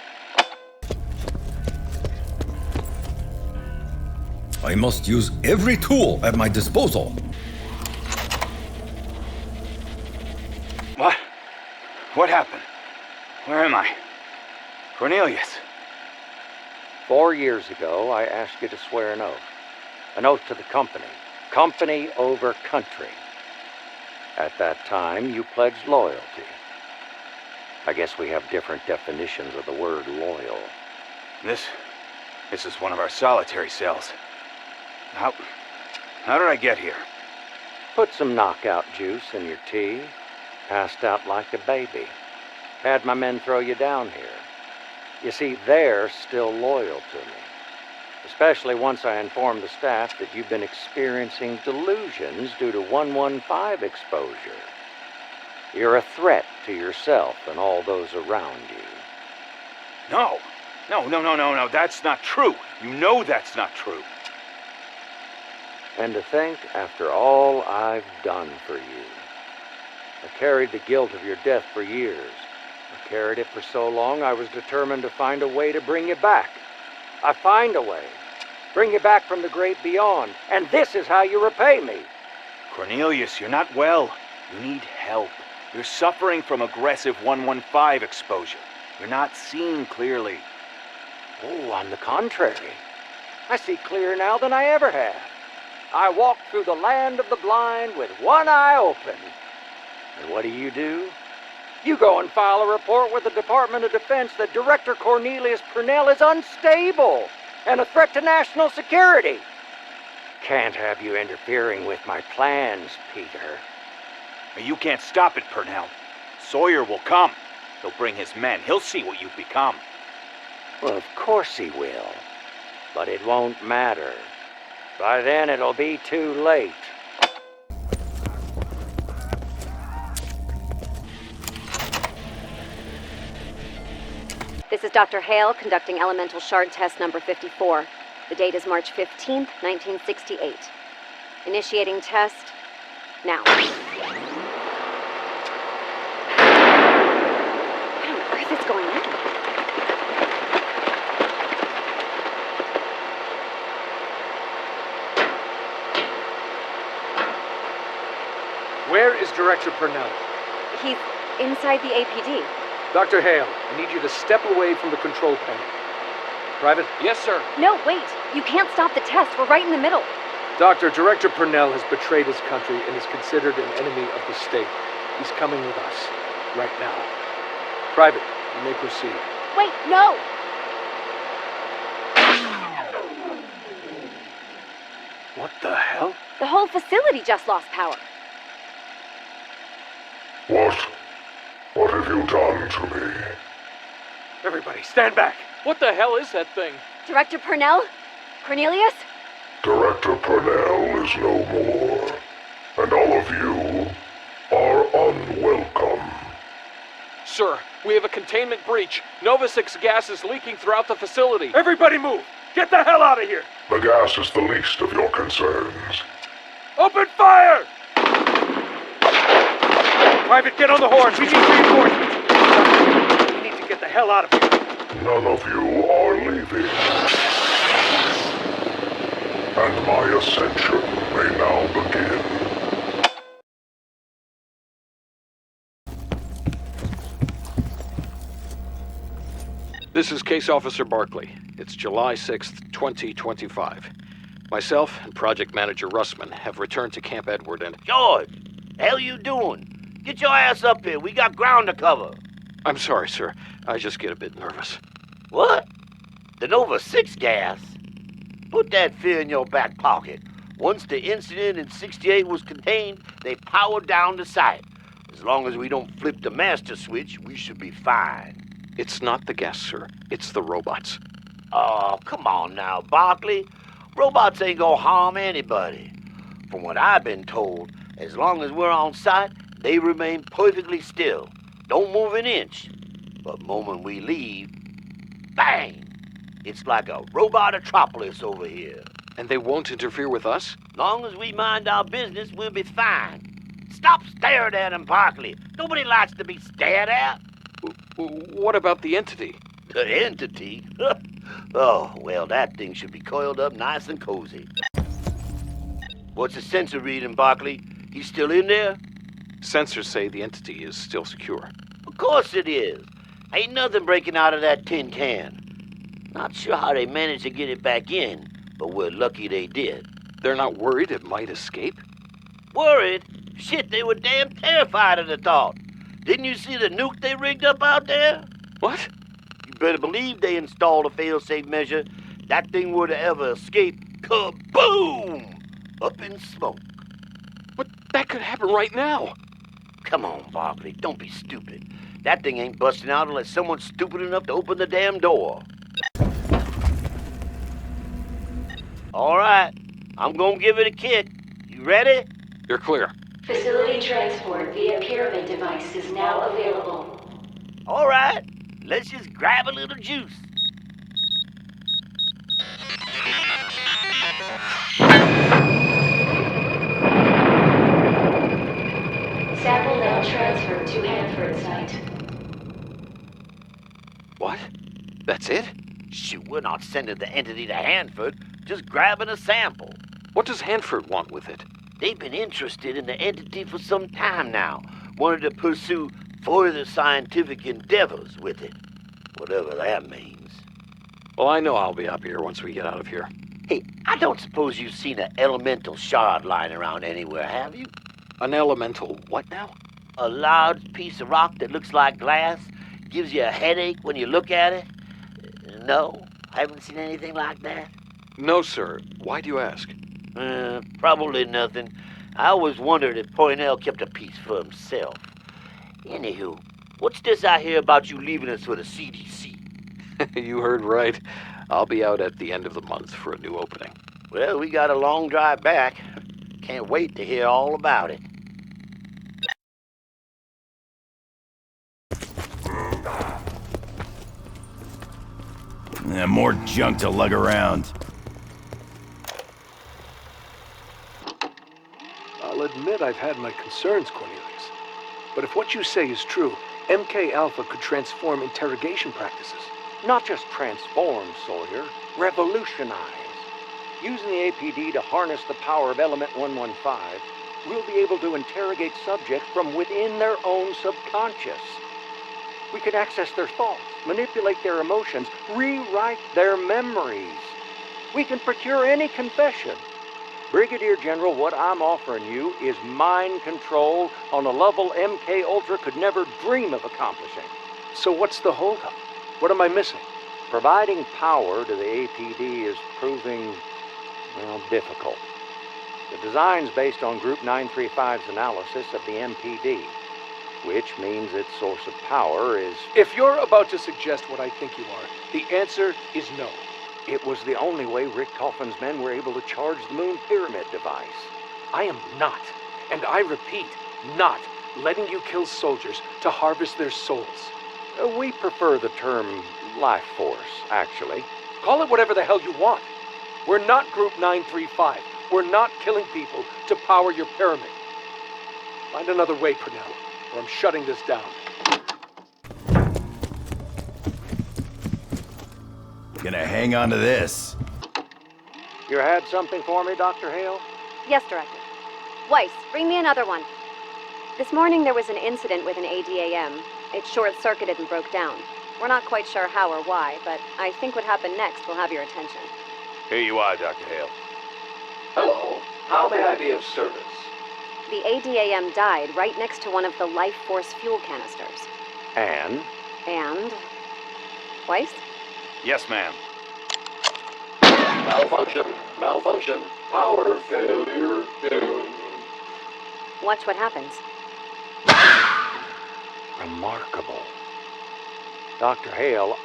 I must use every tool at my disposal. What? What happened? Where am I? Cornelius. 4 years ago, I asked you to swear an oath. An oath to the company. Company over country. At that time, you pledged loyalty. I guess we have different definitions of the word loyal. This is one of our solitary cells. How did I get here? Put some knockout juice in your tea. Passed out like a baby. Had my men throw you down here. You see, they're still loyal to me. Especially once I informed the staff that you've been experiencing delusions due to 115 exposure. You're a threat to yourself and all those around you. No, that's not true. You know that's not true. And to think, after all I've done for you. I carried the guilt of your death for years. I carried it for so long I was determined to find a way to bring you back. I find a way. Bring you back from the great beyond. And this is how you repay me. Cornelius, you're not well. You need help. You're suffering from aggressive 115 exposure. You're not seeing clearly. Oh, on the contrary. I see clearer now than I ever have. I walk through the land of the blind with one eye open. And what do? You go and file a report with the Department of Defense that Director Cornelius Purnell is unstable and a threat to national security. Can't have you interfering with my plans, Peter. You can't stop it, Purnell. Sawyer will come. He'll bring his men. He'll see what you've become. Well, of course he will. But it won't matter. By then it'll be too late. This is Dr. Hale conducting elemental shard test number 54. The date is March 15th, 1968. Initiating test now. What on earth is going on? Where is Director Purnell? He's inside the APD. Dr. Hale, I need you to step away from the control panel. Private? Yes, sir. No, wait. You can't stop the test. We're right in the middle. Doctor, Director Purnell has betrayed his country and is considered an enemy of the state. He's coming with us. Right now. Private, you may proceed. Wait, no! What the hell? The whole facility just lost power. What have you done to me? Everybody, stand back! What the hell is that thing? Director Purnell? Cornelius? Director Purnell is no more, and all of you are unwelcome. Sir, we have a containment breach. Nova 6 gas is leaking throughout the facility. Everybody move! Get the hell out of here! The gas is the least of your concerns. Open fire! Private, get on the horn. We need reinforcements. We need to get the hell out of here. None of you are leaving. And my ascension may now begin. This is Case Officer Barkley. It's July 6th, 2025. Myself and Project Manager Russman have returned to Camp Edward and... George, hell you doing? Get your ass up here. We got ground to cover. I'm sorry, sir. I just get a bit nervous. What? The Nova 6 gas? Put that fear in your back pocket. Once the incident in 68 was contained, they powered down the site. As long as we don't flip the master switch, we should be fine. It's not the gas, sir. It's the robots. Oh, come on now, Barkley. Robots ain't gonna harm anybody. From what I've been told, as long as we're on site, they remain perfectly still. Don't move an inch. But moment we leave, bang! It's like a robototropolis over here. And they won't interfere with us? Long as we mind our business, we'll be fine. Stop staring at him, Barkley. Nobody likes to be stared at. What about the entity? The entity? Oh, well, that thing should be coiled up nice and cozy. What's the sensor reading, Barkley? He's still in there? Sensors say the entity is still secure. Of course it is. Ain't nothing breaking out of that tin can. Not sure how they managed to get it back in, but we're lucky they did. They're not worried it might escape? Worried? Shit, they were damn terrified of the thought. Didn't you see the nuke they rigged up out there? What? You better believe they installed a fail-safe measure. That thing would have ever escaped. Kaboom! Up in smoke. But that could happen right now. Come on, Barkley, don't be stupid. That thing ain't busting out unless someone's stupid enough to open the damn door. All right, I'm gonna give it a kick. You ready? You're clear. Facility transport via pyramid device is now available. All right, let's just grab a little juice. transfer to Hanford site. What? That's it? Shoot, we're not sending the entity to Hanford, just grabbing a sample. What does Hanford want with it? They've been interested in the entity for some time now. Wanted to pursue further scientific endeavors with it. Whatever that means. Well, I know I'll be up here once we get out of here. Hey, I don't suppose you've seen an elemental shard lying around anywhere, have you? An elemental what now? A large piece of rock that looks like glass, gives you a headache when you look at it. No? Haven't seen anything like that? No, sir. Why do you ask? Probably nothing. I always wondered if Poynell kept a piece for himself. Anywho, what's this I hear about you leaving us for the CDC? You heard right. I'll be out at the end of the month for a new opening. Well, we got a long drive back. Can't wait to hear all about it. More junk to lug around. I'll admit I've had my concerns, Cornelius. But if what you say is true, MK Alpha could transform interrogation practices. Not just transform, Sawyer. Revolutionize. Using the APD to harness the power of Element 115, we'll be able to interrogate subjects from within their own subconscious. We can access their thoughts, manipulate their emotions, rewrite their memories. We can procure any confession. Brigadier General, what I'm offering you is mind control on a level MK Ultra could never dream of accomplishing. So what's the holdup? What am I missing? Providing power to the APD is proving, well, difficult. The design's based on Group 935's analysis of the MPD, which means its source of power is... If you're about to suggest what I think you are, the answer is no. It was the only way Richtofen's men were able to charge the Moon Pyramid device. I am not, and I repeat, not letting you kill soldiers to harvest their souls. We prefer the term life force, actually. Call it whatever the hell you want. We're not Group 935. We're not killing people to power your pyramid. Find another way, Purnell, or I'm shutting this down. Gonna hang on to this. You had something for me, Dr. Hale? Yes, Director. Weiss, bring me another one. This morning there was an incident with an ADAM. It short-circuited and broke down. We're not quite sure how or why, but I think what happened next will have your attention. Here you are, Dr. Hale. Hello. How may I be of service? The ADAM died right next to one of the life force fuel canisters. And? Weiss? Yes, ma'am. Malfunction. Power failure. Watch what happens. Remarkable. Dr. Hale,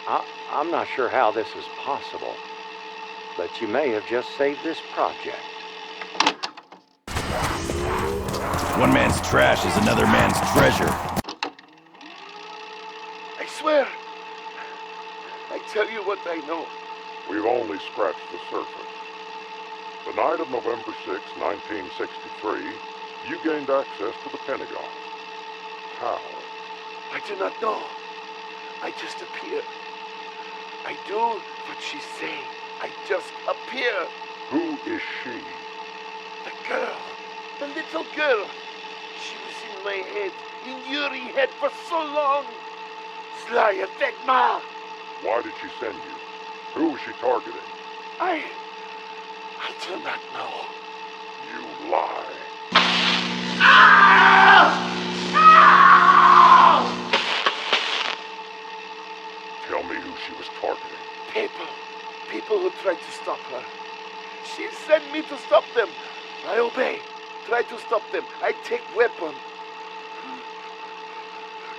I'm not sure how this is possible, but you may have just saved this project. One man's trash is another man's treasure. I swear, I tell you what I know. We've only scratched the surface. The night of November 6, 1963, you gained access to the Pentagon. How? I do not know. I just appear. I do what she say. I just appear. Who is she? The girl. The little girl. She was in my head, in Yuri's head for so long. Zlaya Vedma. Why did she send you? Who was she targeting? I do not know. You lie. Tell me who she was targeting. People who tried to stop her. She sent me to stop them. I obey. Try to stop them. I take weapon.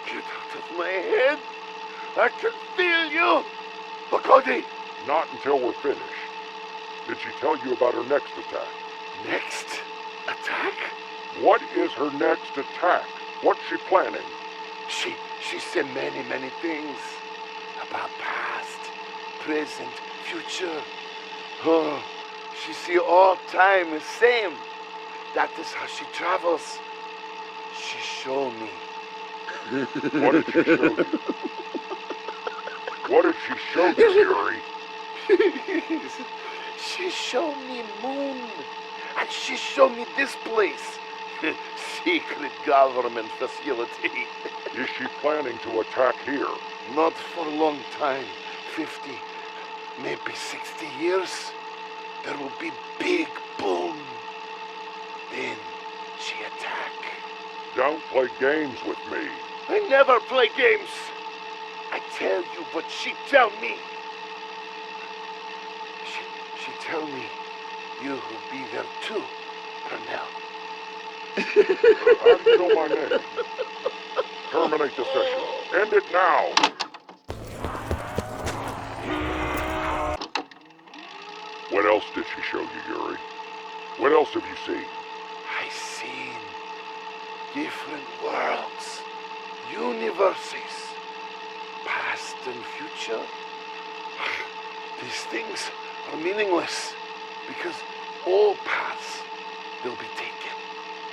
Get out of my head. I can feel you. Cody. Not until we're finished. Did she tell you about her next attack? Next attack? What is her next attack? What's she planning? She said many things. About past, present, future. Oh, she see all time the same. That is how she travels. She show me What did she show you? What did she show you, Yuri? She showed me moon. And she showed me this place. Secret government facility. Is she planning to attack here? Not for a long time. 50, maybe 60 years. There will be big boom. Then she attack. Don't play games with me. I never play games. I tell you what she tell me. She tell me you will be there too, Purnell. How do you know my name? Terminate the session. End it now. What else did she show you, Yuri? What else have you seen? I seen different worlds, universes, past and future. These things are meaningless because all paths will be taken.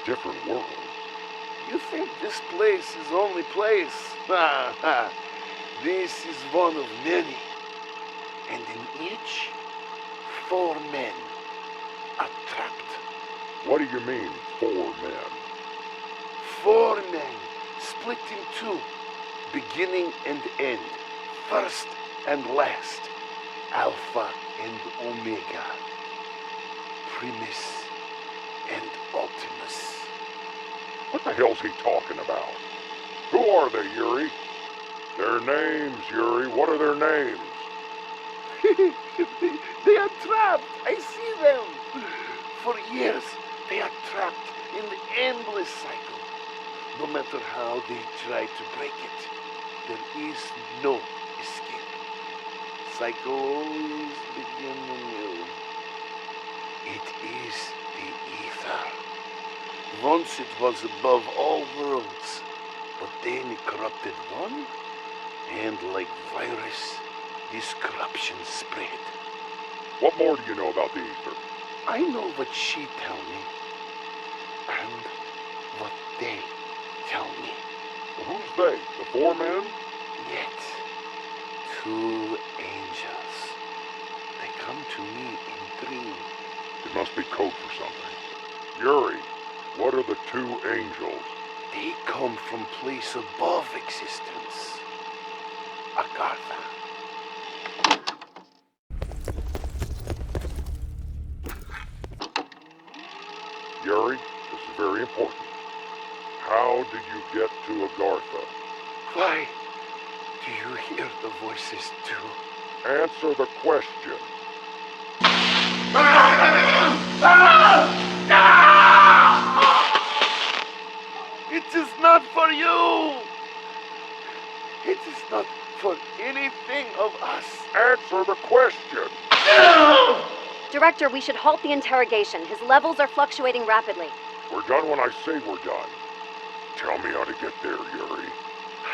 Different worlds? You think this place is only place? This is one of many. And in each, 4 men are trapped. What do you mean, 4 men? 4 men split in 2, beginning and end, first and last, Alpha and Omega, Primus and Ultimis. What the hell's he talking about? Who are they, Yuri? Their names, Yuri. What are their names? They are trapped. I see them. For years, they are trapped in the endless cycle. No matter how they try to break it, there is no escape. Cycle always begins anew. It is the ether. Once it was above all worlds, but then it corrupted one, and like virus, this corruption spread. What more do you know about the ether? I know what she tell me, and what they tell me. Who's they? The 4 men? Yet, 2 angels. They come to me in dream. It must be code for something. Yuri, what are the 2 angels? They come from place above existence. Agartha. Yuri, this is very important. How did you get to Agartha? Why do you hear the voices too? Answer the question. It is not for you! It is not for anything of us. Answer the question! Director, we should halt the interrogation. His levels are fluctuating rapidly. We're done when I say we're done. Tell me how to get there, Yuri.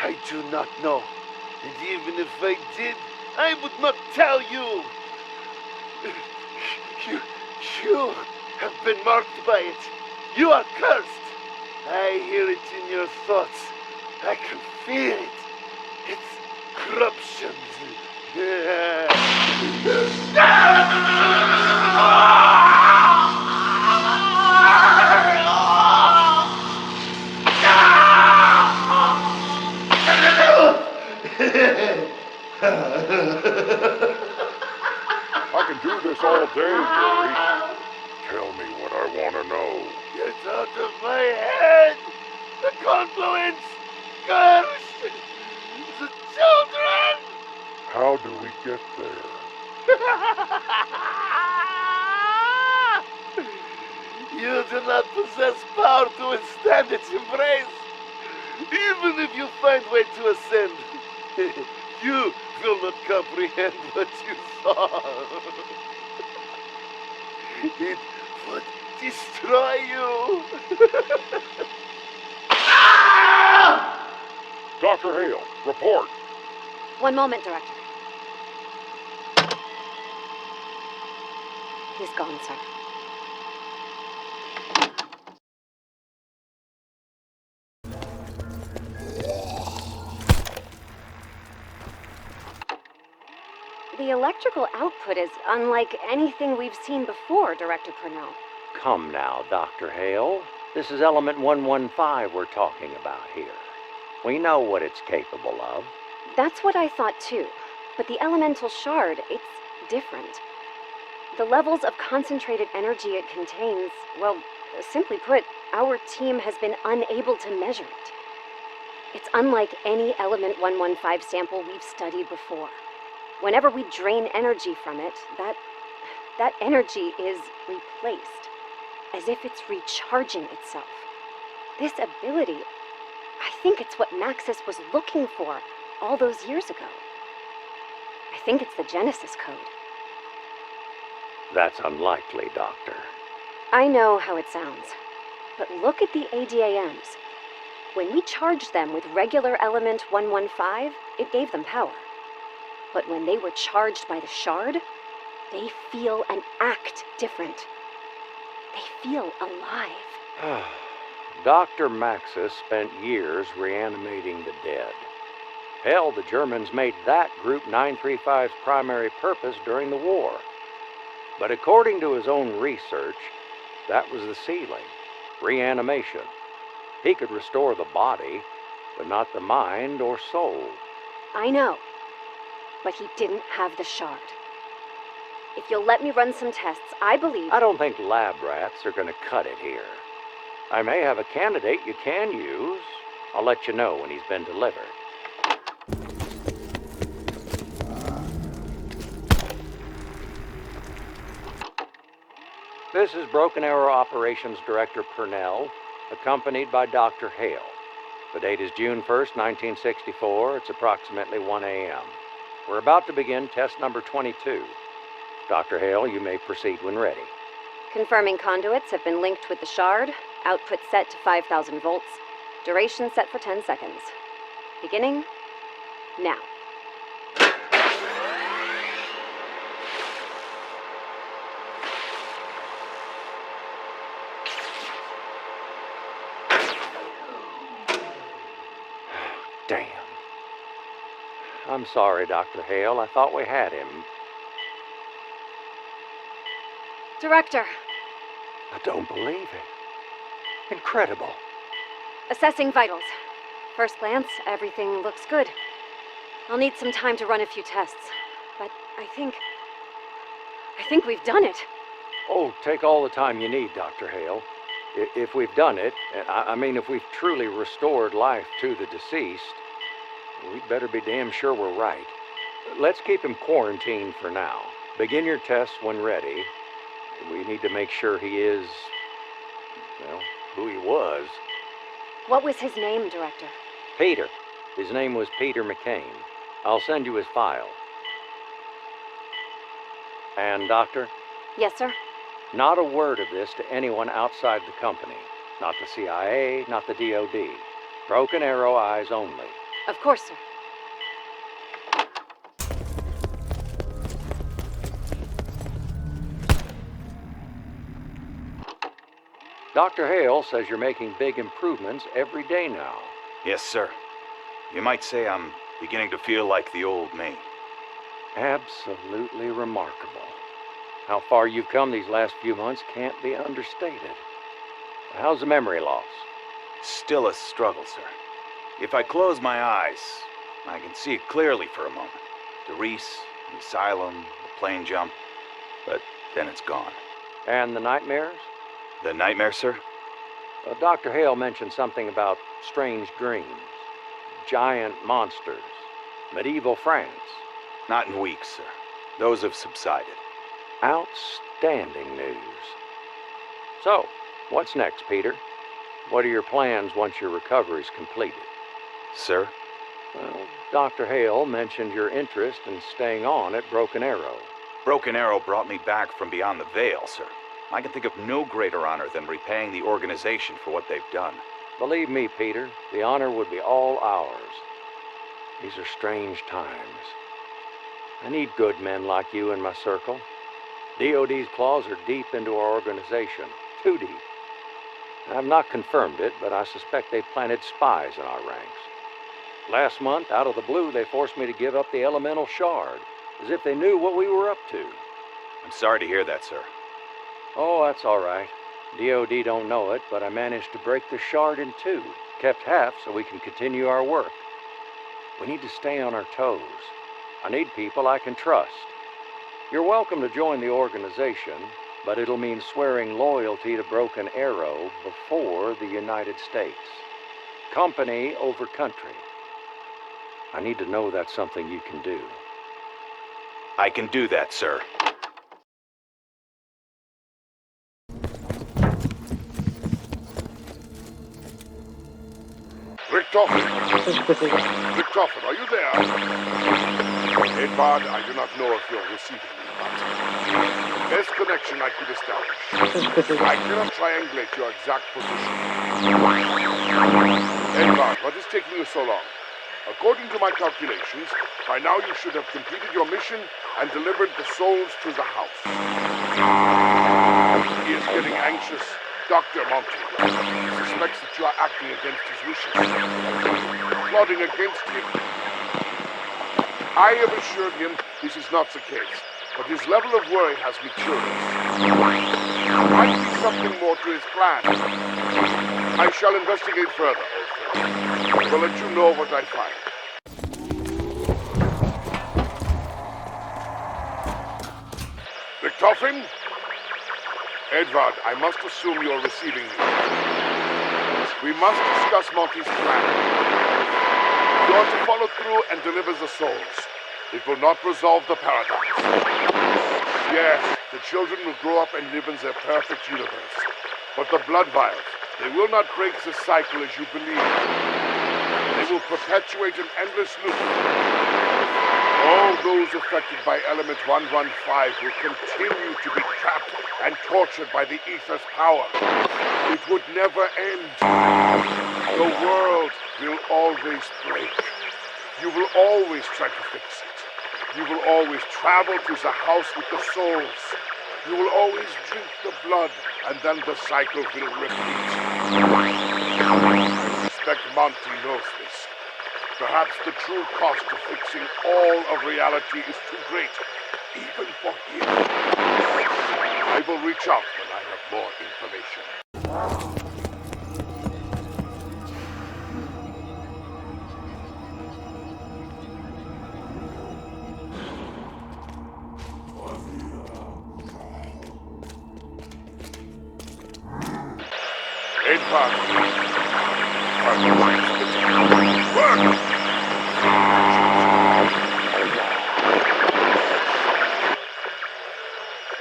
I do not know. And even if I did, I would not tell you. You have been marked by it. You are cursed. I hear it in your thoughts. I can feel it. It's corruption. I can do this all day, Yuri. Tell me what I want to know. Get out of my head! The confluence! Curse! The children! How do we get there? You do not possess power to withstand its embrace. Even if you find way to ascend, you will not comprehend what you saw. It would destroy you. Dr. Hale, report. One moment, Director. He's gone, sir. The electrical output is unlike anything we've seen before, Director Purnell. Come now, Dr. Hale. This is element 115 we're talking about here. We know what it's capable of. That's what I thought too. But the elemental shard, it's different. The levels of concentrated energy it contains, well, simply put, our team has been unable to measure it. It's unlike any element 115 sample we've studied before. Whenever we drain energy from it, that energy is replaced, as if it's recharging itself. This ability, I think it's what Maxis was looking for all those years ago. I think it's the Genesis code. That's unlikely, Doctor. I know how it sounds, but look at the ADAMs. When we charged them with regular element 115, it gave them power. But when they were charged by the shard, they feel and act different. They feel alive. Dr. Maxis spent years reanimating the dead. Hell, the Germans made that Group 935's primary purpose during the war. But according to his own research, that was the ceiling. Reanimation. He could restore the body, but not the mind or soul. I know, but he didn't have the shard. If you'll let me run some tests, I believe... I don't think lab rats are going to cut it here. I may have a candidate you can use. I'll let you know when he's been delivered. This is Broken Arrow Operations Director Purnell, accompanied by Dr. Hale. The date is June 1st, 1964. It's approximately 1 a.m. We're about to begin test number 22. Dr. Hale, you may proceed when ready. Confirming conduits have been linked with the shard. Output set to 5,000 volts. Duration set for 10 seconds. Beginning now. Damn. I'm sorry, Dr. Hale. I thought we had him. Director. I don't believe it. Incredible. Assessing vitals. First glance, everything looks good. I'll need some time to run a few tests, but I think we've done it. Oh, take all the time you need, Dr. Hale. If we've done it, I mean if we've truly restored life to the deceased, we'd better be damn sure we're right. Let's keep him quarantined for now. Begin your tests when ready. We need to make sure he is, well, who he was. What was his name, Director? Peter. His name was Peter McCain. I'll send you his file. And, Doctor? Yes, sir? Not a word of this to anyone outside the company. Not the CIA, not the DOD. Broken Arrow eyes only. Of course, sir. Dr. Hale says you're making big improvements every day now. Yes, sir. You might say I'm beginning to feel like the old me. Absolutely remarkable. How far you've come these last few months can't be understated. How's the memory loss? Still a struggle, sir. If I close my eyes, I can see it clearly for a moment. The Reese, the asylum, the plane jump, but then it's gone. And the nightmares? The nightmare, sir? Dr. Hale mentioned something about strange dreams, giant monsters, medieval France. Not in weeks, sir. Those have subsided. Outstanding news. So, what's next, Peter? What are your plans once your recovery's completed? Sir? Well, Dr. Hale mentioned your interest in staying on at Broken Arrow. Broken Arrow brought me back from beyond the veil, sir. I can think of no greater honor than repaying the organization for what they've done. Believe me, Peter, the honor would be all ours. These are strange times. I need good men like you in my circle. DOD's claws are deep into our organization. Too deep. I've not confirmed it, but I suspect they've planted spies in our ranks. Last month, out of the blue, they forced me to give up the elemental shard. as if they knew what we were up to. I'm sorry to hear that, sir. Oh, that's all right. DOD don't know it, but I managed to break the shard in two. Kept half so we can continue our work. We need to stay on our toes. I need people I can trust. You're welcome to join the organization, but it'll mean swearing loyalty to Broken Arrow before the United States. Company over country. I need to know that's something you can do. I can do that, sir. Richtofen! Richtofen, are you there? Edward, I do not know if you're receiving me, but best connection I could establish. I cannot triangulate your exact position. Edward, what is taking you so long? According to my calculations, by now you should have completed your mission and delivered the souls to the house. He is getting anxious. Dr. Monty suspects that you are acting against his wishes, plotting against him. I have assured him this is not the case, but his level of worry has me curious. There might be something more to his plan. I shall investigate further, old friend. I will let you know what I find. Richtofen? Edward, I must assume you're receiving me. We must discuss Monty's plan. You are to follow through and deliver the souls. It will not resolve the paradox. Yes, the children will grow up and live in their perfect universe. But the blood vials, they will not break the cycle as you believe. They will perpetuate an endless loop. All those affected by Element 115 will continue to be trapped and tortured by the ether's power. It would never end. The world will always break. You will always try to fix it. You will always travel to the house with the souls. You will always drink the blood, and then the cycle will repeat. I suspect Monty knows this. Perhaps the true cost of fixing all of reality is too great, even for him. I will reach out when I have more information.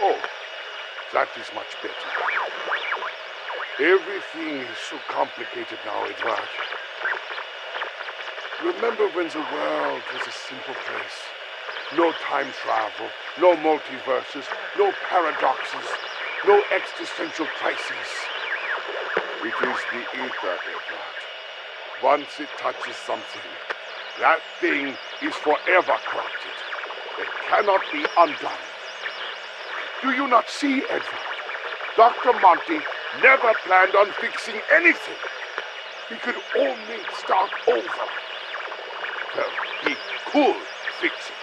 Oh, that is much better. Everything is so complicated now, Edward. Remember when the world was a simple place? No time travel, no multiverses, no paradoxes, no existential crises. It is the ether, Edward. Once it touches something, that thing is forever corrupted. It cannot be undone. Do you not see, Edward? Dr. Monty never planned on fixing anything. He could only start over. Well, he could fix it,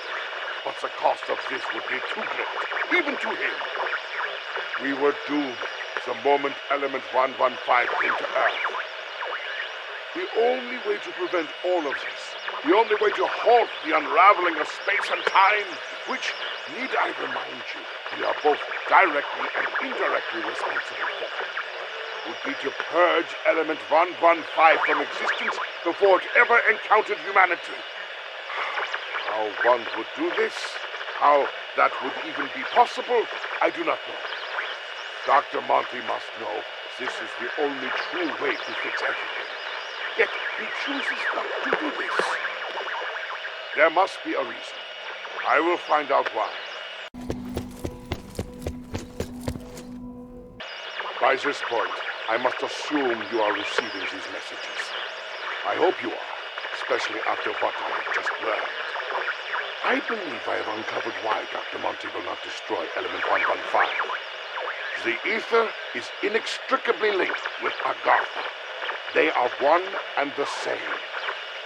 but the cost of this would be too great, even to him. We were doomed the moment Element 115 came to Earth. The only way to prevent all of this, the only way to halt the unraveling of space and time, which, need I remind you, we are both directly and indirectly responsible for, would be to purge Element 115 from existence before it ever encountered humanity. How one would do this, how that would even be possible, I do not know. Dr. Monty must know this is the only true way to fix everything. Yet he chooses not to do this. There must be a reason. I will find out why. By this point, I must assume you are receiving these messages. I hope you are, especially after what I have just learned. I believe I have uncovered why Dr. Monty will not destroy Element 115. The ether is inextricably linked with Agartha. They are one and the same.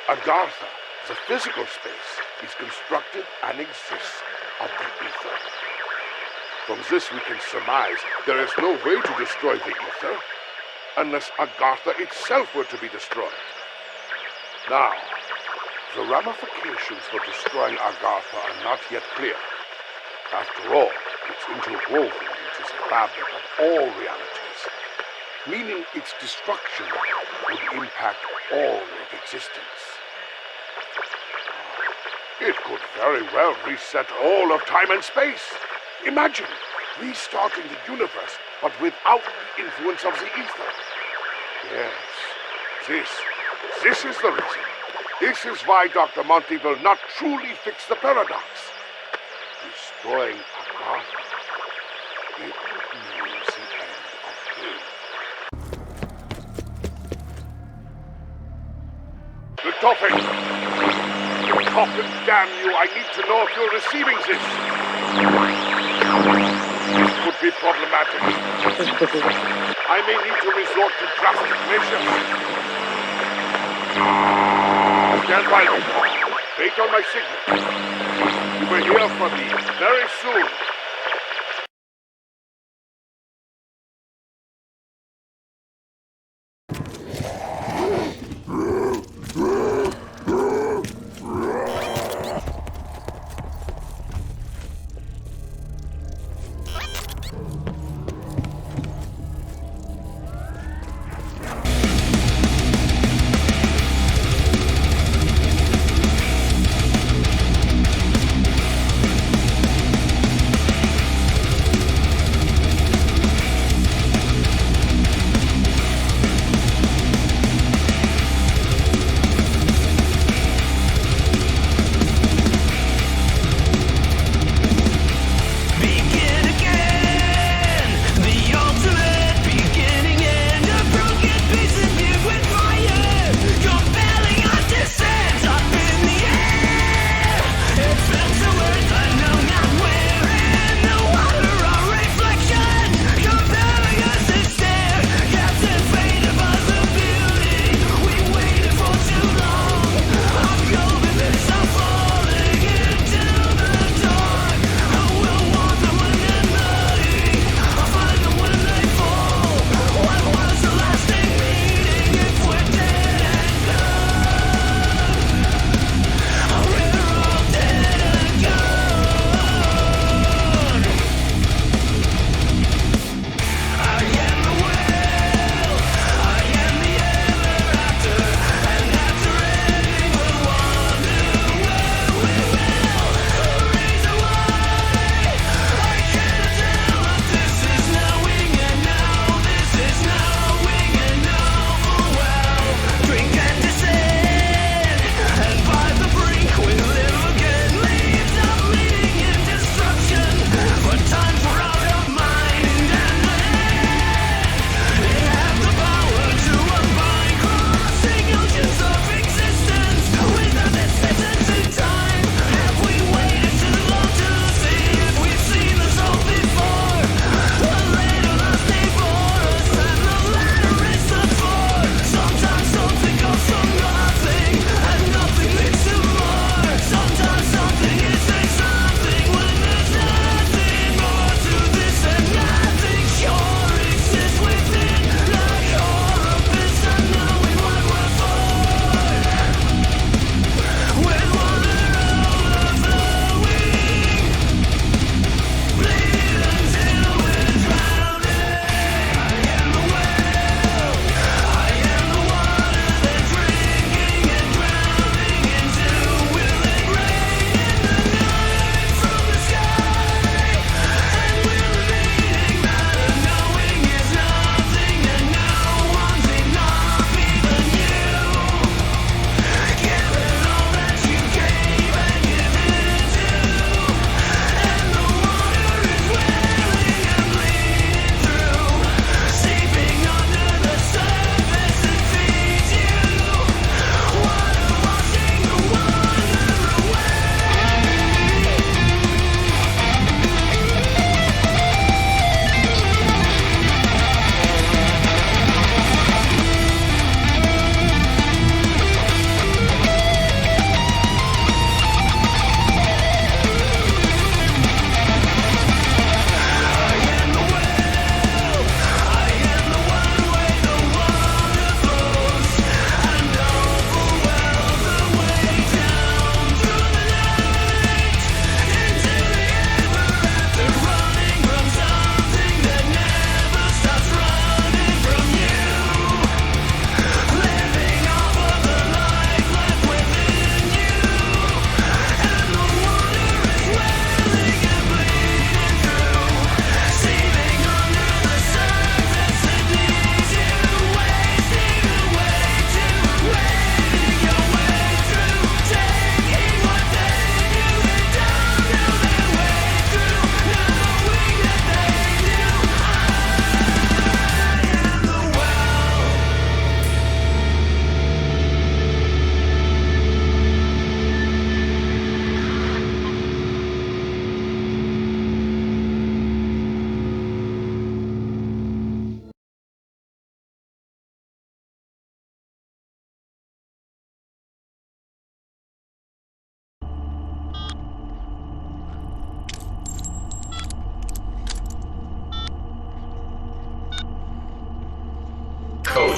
Agartha, the physical space, is constructed and exists of the ether. From this we can surmise there is no way to destroy the ether unless Agartha itself were to be destroyed. Now, the ramifications for destroying Agartha are not yet clear. After all, it's interwoven into the fabric of all realities, meaning its destruction would impact all of existence. It could very well reset all of time and space. Imagine restarting the universe, but without the influence of the ether. Yes, this is the reason. This is why Dr. Monty will not truly fix the paradox. Destroying Agartha, it would mean the end of him. Richtofen! Richtofen, damn you, I need to know if you're receiving this. This could be problematic. I may need to resort to drastic measures. Stand by me. Wait on my signal. You will hear from me very soon.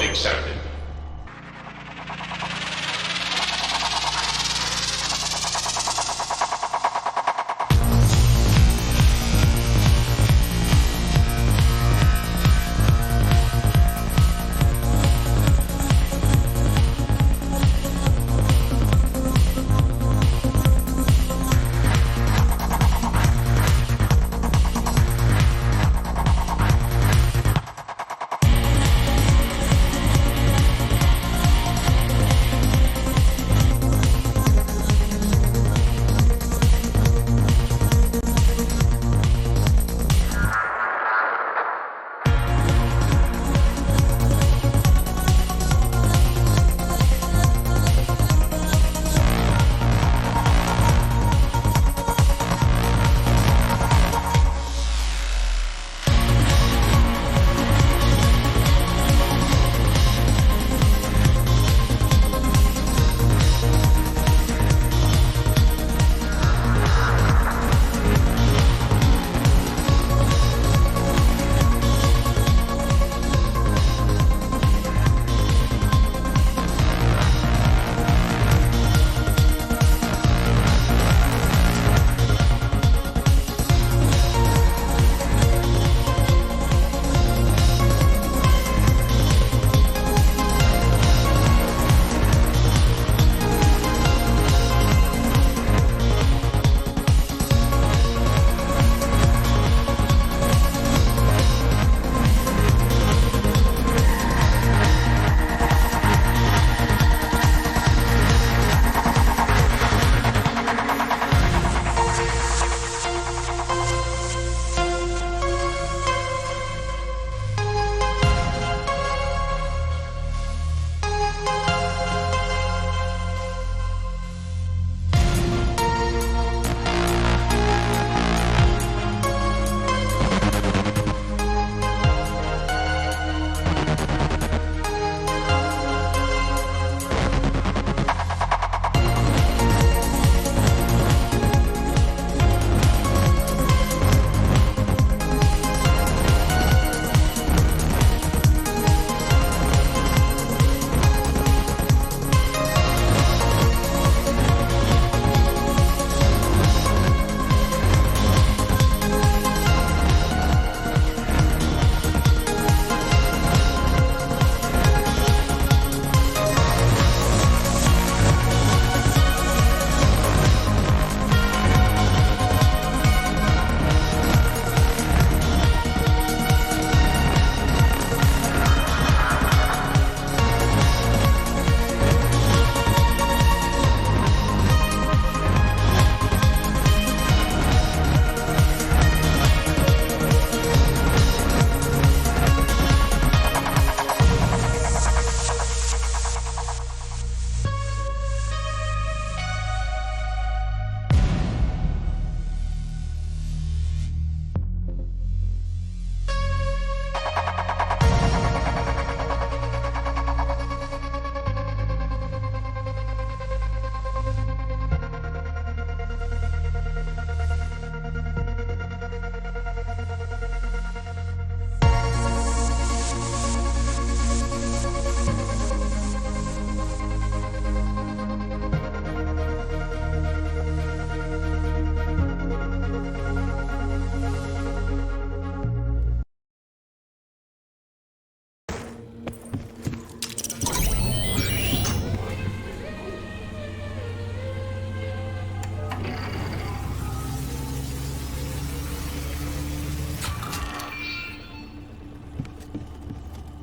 accepted.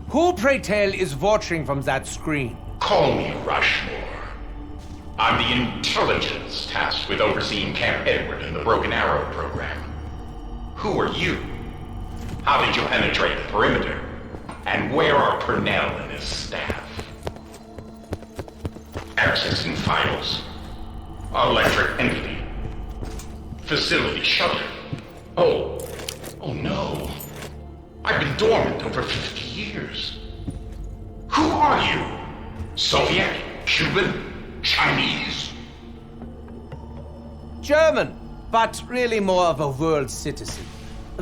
Who, pray tell, is watching from that screen? Call me Rushmore. I'm the intelligence tasked with overseeing Camp Edward and the Broken Arrow program. Who are you? How did you penetrate the perimeter? And where are Purnell and his staff? Access and files. Electric entity. Facility shuttered. Oh no. I've been dormant over 50 years. Who are you? Soviet? Cuban? Chinese? German, but really more of a world citizen.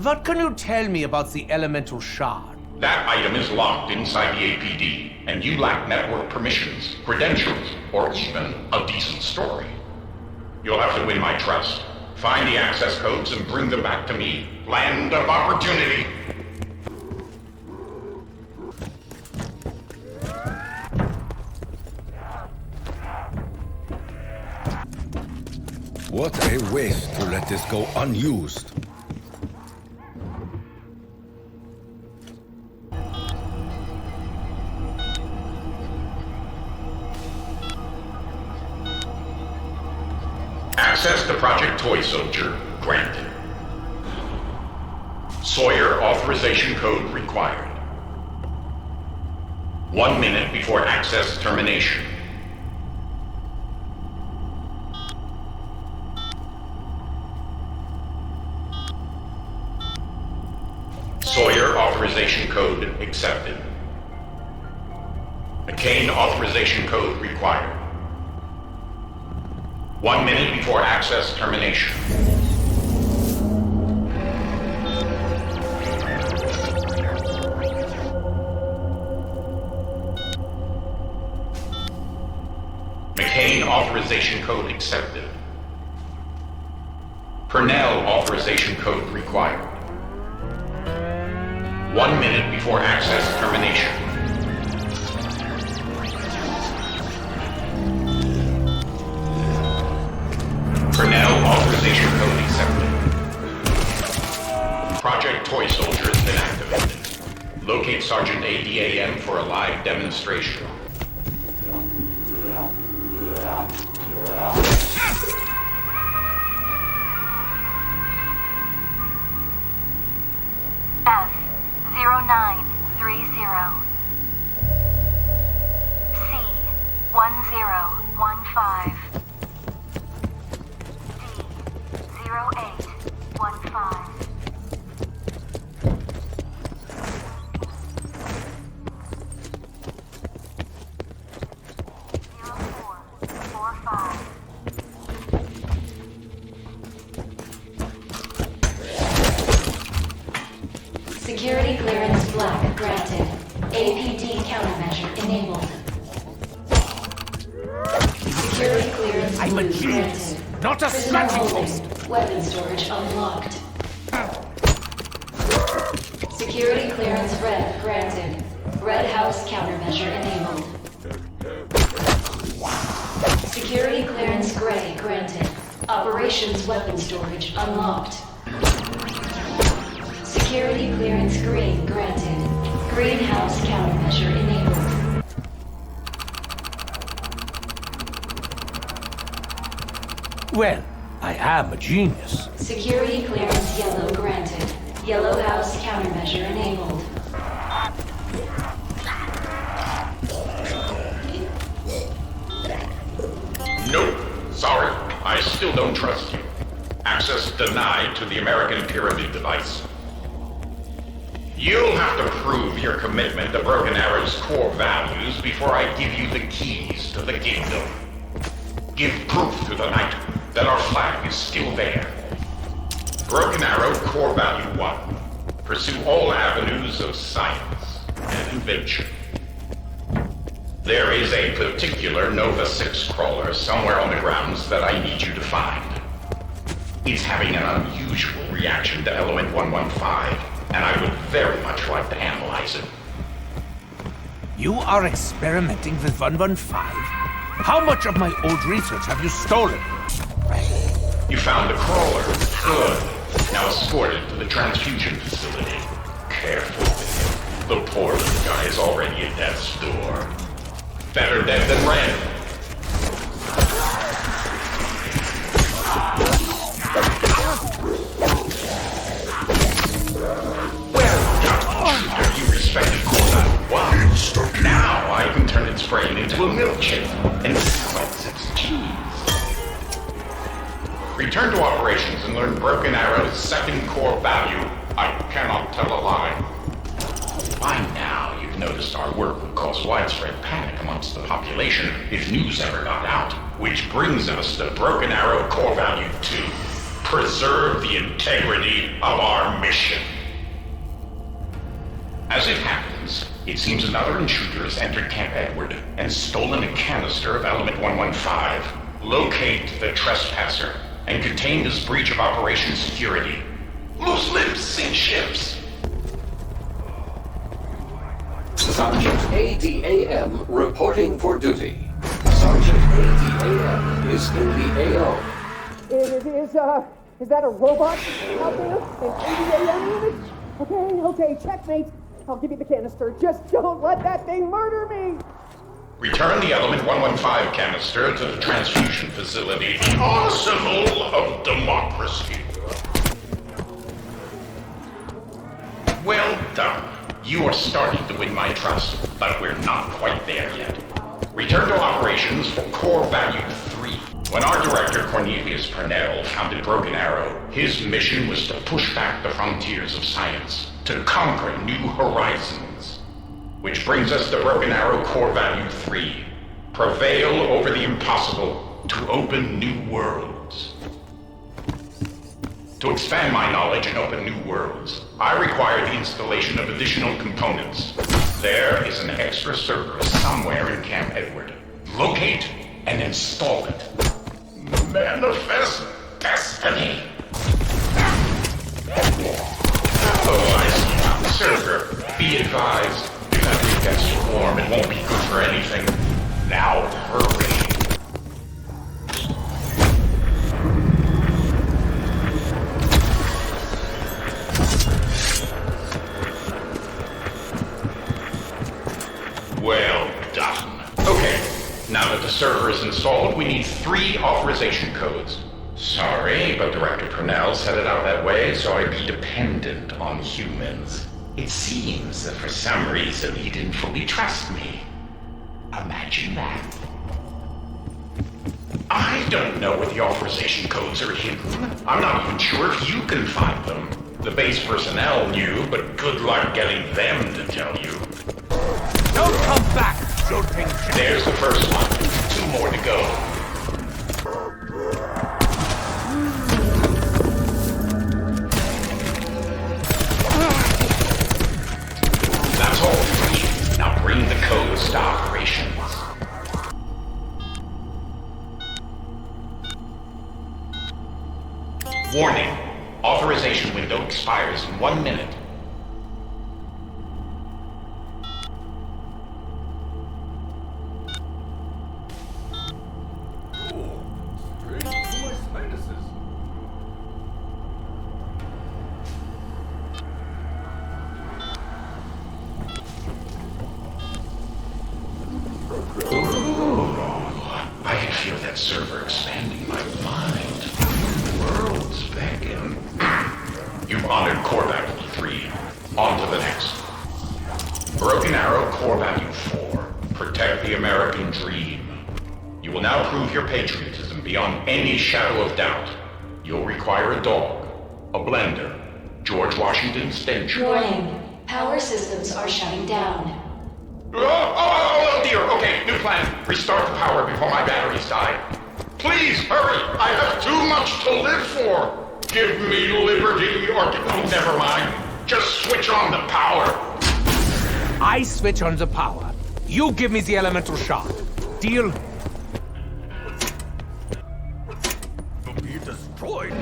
What can you tell me about the elemental shard? That item is locked inside the APD, and you lack network permissions, credentials, or even a decent story. You'll have to win my trust. Find the access codes and bring them back to me. Land of opportunity. What a waste to let this go unused. Access to Project Toy Soldier granted. Sawyer authorization code required. 1 minute before access termination. Sawyer authorization code accepted. McCain authorization code required. 1 minute before access termination. McCain authorization code accepted. Purnell authorization code required. 1 minute before access termination. Purnell authorization code accepted. Project Toy Soldier has been activated. Locate Sergeant ADAM for a live demonstration. F0930 C1015 D0815 0445 Security clearance black granted. APD countermeasure enabled. Security clearance I'm a blue genius, granted. not a Prisoner scratching holding. post. Weapon storage unlocked. Security clearance red granted. Red house countermeasure enabled. Security clearance gray granted. Operations weapon storage unlocked. Security clearance green granted. Greenhouse countermeasure enabled. Well, I am a genius. Security clearance yellow granted. Yellow house countermeasure enabled. Nope. Sorry. I still don't trust you. Access denied to the American Pyramid device. You'll have to prove your commitment to Broken Arrow's core values before I give you the keys to the kingdom. Give proof to the Knight that our flag is still there. Broken Arrow core value 1. Pursue all avenues of science and invention. There is a particular Nova 6 crawler somewhere on the grounds that I need you to find. It's having an unusual reaction to element 115, and I would very much like to analyze it. You are experimenting with 115? How much of my old research have you stolen? You found the crawler. Good. Now escort it to the transfusion facility. Careful with him. The poor little guy is already at death's door. Better dead than red. Well done, shooter. You respected Corner 1. Now I can turn its brain into a milkshake and squeeze its cheese. Return to operations and learn Broken Arrow's second core value. I cannot tell a lie. By now, you've noticed our work would cause widespread panic amongst the population if news ever got out. Which brings us to Broken Arrow core value 2. Preserve the integrity of our mission. As it happens, it seems another intruder has entered Camp Edward and stolen a canister of element 115. Locate the trespasser and contain this breach of operation security. Loose lips sink ships. Sergeant ADAM reporting for duty. Sergeant ADAM is in the AO. Is that a robot out there? An ADAM unit? Okay, checkmate. I'll give you the canister. Just don't let that thing murder me! Return the element 115 canister to the transfusion facility, the arsenal of democracy. Well done. You are starting to win my trust, but we're not quite there yet. Return to operations for core value 3. When our director, Cornelius Purnell, founded Broken Arrow, his mission was to push back the frontiers of science, to conquer new horizons. Which brings us to Broken Arrow core value 3. Prevail over the impossible to open new worlds. To expand my knowledge and open new worlds, I require the installation of additional components. There is an extra server somewhere in Camp Edward. Locate and install it. Manifest destiny. Oh, I see. Server, be advised. If that gets warm, it won't be good for anything. Now hurry. Well done. Okay, now that the server is installed, we need 3 authorization codes. Sorry, but Director Purnell set it out that way, so I'd be dependent on humans. It seems that for some reason he didn't fully trust me. Imagine that. I don't know where the authorization codes are hidden. I'm not even sure if you can find them. The base personnel knew, but good luck getting them to tell you. Don't come back, jolting. There's the first one. 2 more to go. That's all 3. Now bring the codes to operations. Warning. Authorization window expires in 1 minute. I can feel that server expanding my mind. Worlds beckon. You've honored core value 3. On to the next. Broken Arrow core value 4. Protect the American dream. You will now prove your patriotism beyond any shadow of doubt. You'll require a dog, a blender, George Washington stench. Warning. Power systems are shutting down. Oh dear. Okay, new plan. Restart the power before my batteries die. Please, hurry. I have too much to live for. Give me liberty or... Oh, never mind. Just switch on the power. I switch on the power. You give me the elemental shot. Deal? To be destroyed.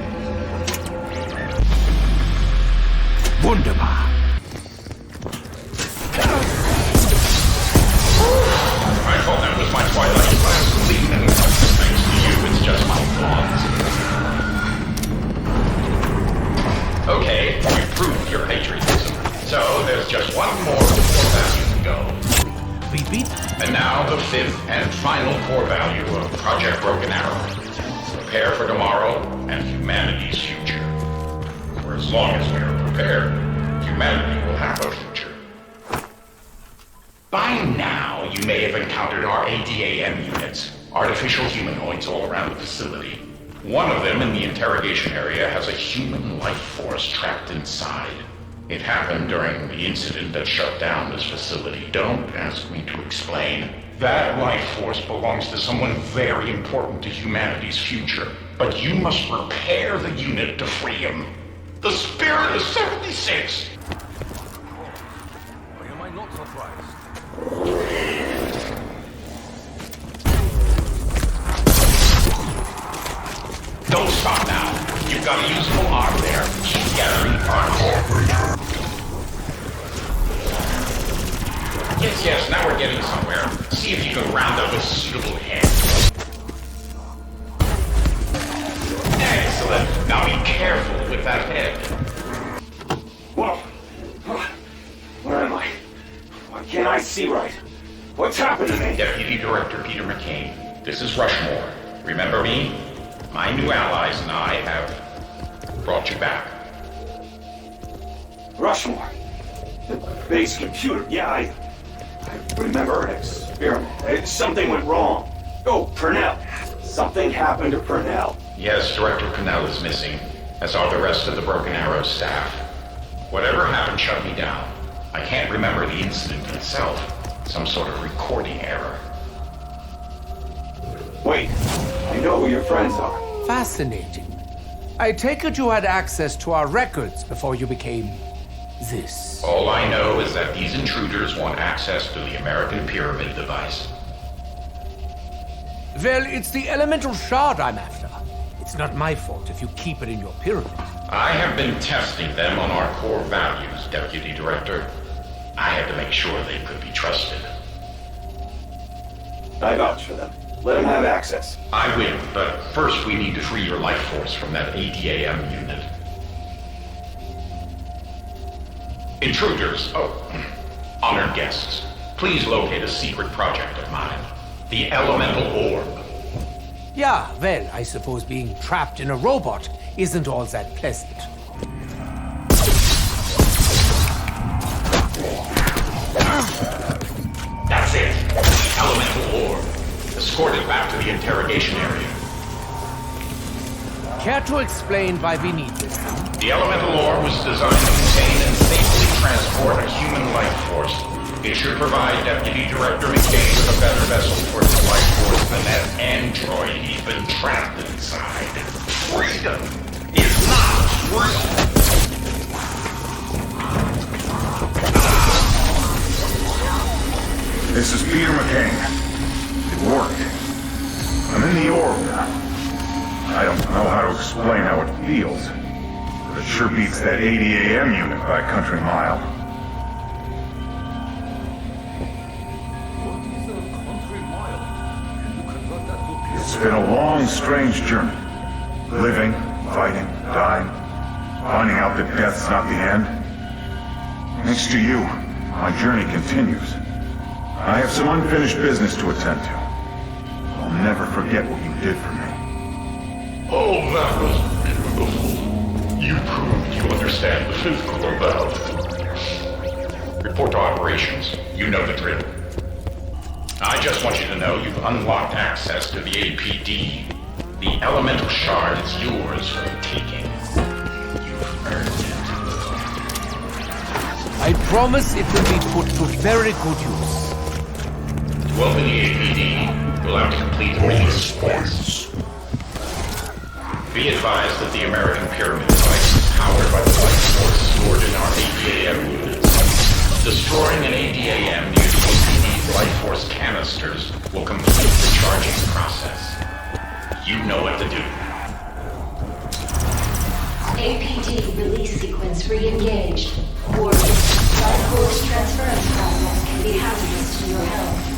Wunderbar. I thought that was my twilight class leaving. Thanks to you, it's just my thoughts. Okay, you proved your patriotism. So there's just one more core value to go. We beat. And now the 5th and final core value of Project Broken Arrow. Prepare for tomorrow and humanity's future. For as long as we are prepared, humanity will have a future. By now, you may have encountered our ADAM units, artificial humanoids all around the facility. One of them in the interrogation area has a human life force trapped inside. It happened during the incident that shut down this facility. Don't ask me to explain. That life force belongs to someone very important to humanity's future. But you must repair the unit to free him. The spirit of 76! I not surprised? Don't stop now. You've got a usable arm there. Keep gathering parts. Yes, now we're getting somewhere. See if you can round up a suitable head. Excellent. Now be careful with that head. Whoa. Where am I? Why can't I see right? What's happened to me? Deputy Director Peter McCain, this is Rushmore. Remember me? My new allies and I have brought you back. Rushmore. The base computer. Yeah, I remember an experiment. Something went wrong. Oh, Purnell. Something happened to Purnell. Yes, Director Purnell is missing, as are the rest of the Broken Arrow staff. Whatever happened shut me down. I can't remember the incident itself. Some sort of recording error. Wait, I know who your friends are. Fascinating. I take it you had access to our records before you became this. All I know is that these intruders want access to the American Pyramid device. Well, it's the elemental shard I'm after. It's not my fault if you keep it in your pyramid. I have been testing them on our core values, Deputy Director. I had to make sure they could be trusted. I vouch for them. Let them have access. I will, but first we need to free your life force from that ADAM unit. Intruders, honored guests, please locate a secret project of mine. The Elemental Orb. Yeah, well, I suppose being trapped in a robot isn't all that pleasant. That's it. The Elemental Orb. Escort it back to the interrogation area. Care to explain why we need this? The Elemental Orb was designed to contain and safely transport a human life force. It should provide Deputy Director McCain with a better vessel for his life force than that android he's been trapped inside. Freedom is not free. This is Peter McCain. It worked. I'm in the orb now. I don't know how to explain how it feels, but it sure beats that ADAM unit by a country mile. It's been a long, strange journey. Living, fighting, dying, finding out that death's not the end. Thanks to you, my journey continues. I have some unfinished business to attend to. I'll never forget what you did for me. Oh, that was beautiful. You proved you understand the physical about. Report to operations. You know the drill. I just want you to know you've unlocked access to the APD. The elemental shard is yours for the taking. You've earned it. I promise it will be put to very good use. To open the APD, you'll have to complete the release quest. Be advised that the American Pyramid device is powered by the life force stored in our ADAM units. Destroying an ADAM near the APD's life force canisters will complete the charging process. You know what to do. APD release sequence re-engaged. Warning. Life force transference process can be hazardous to your health.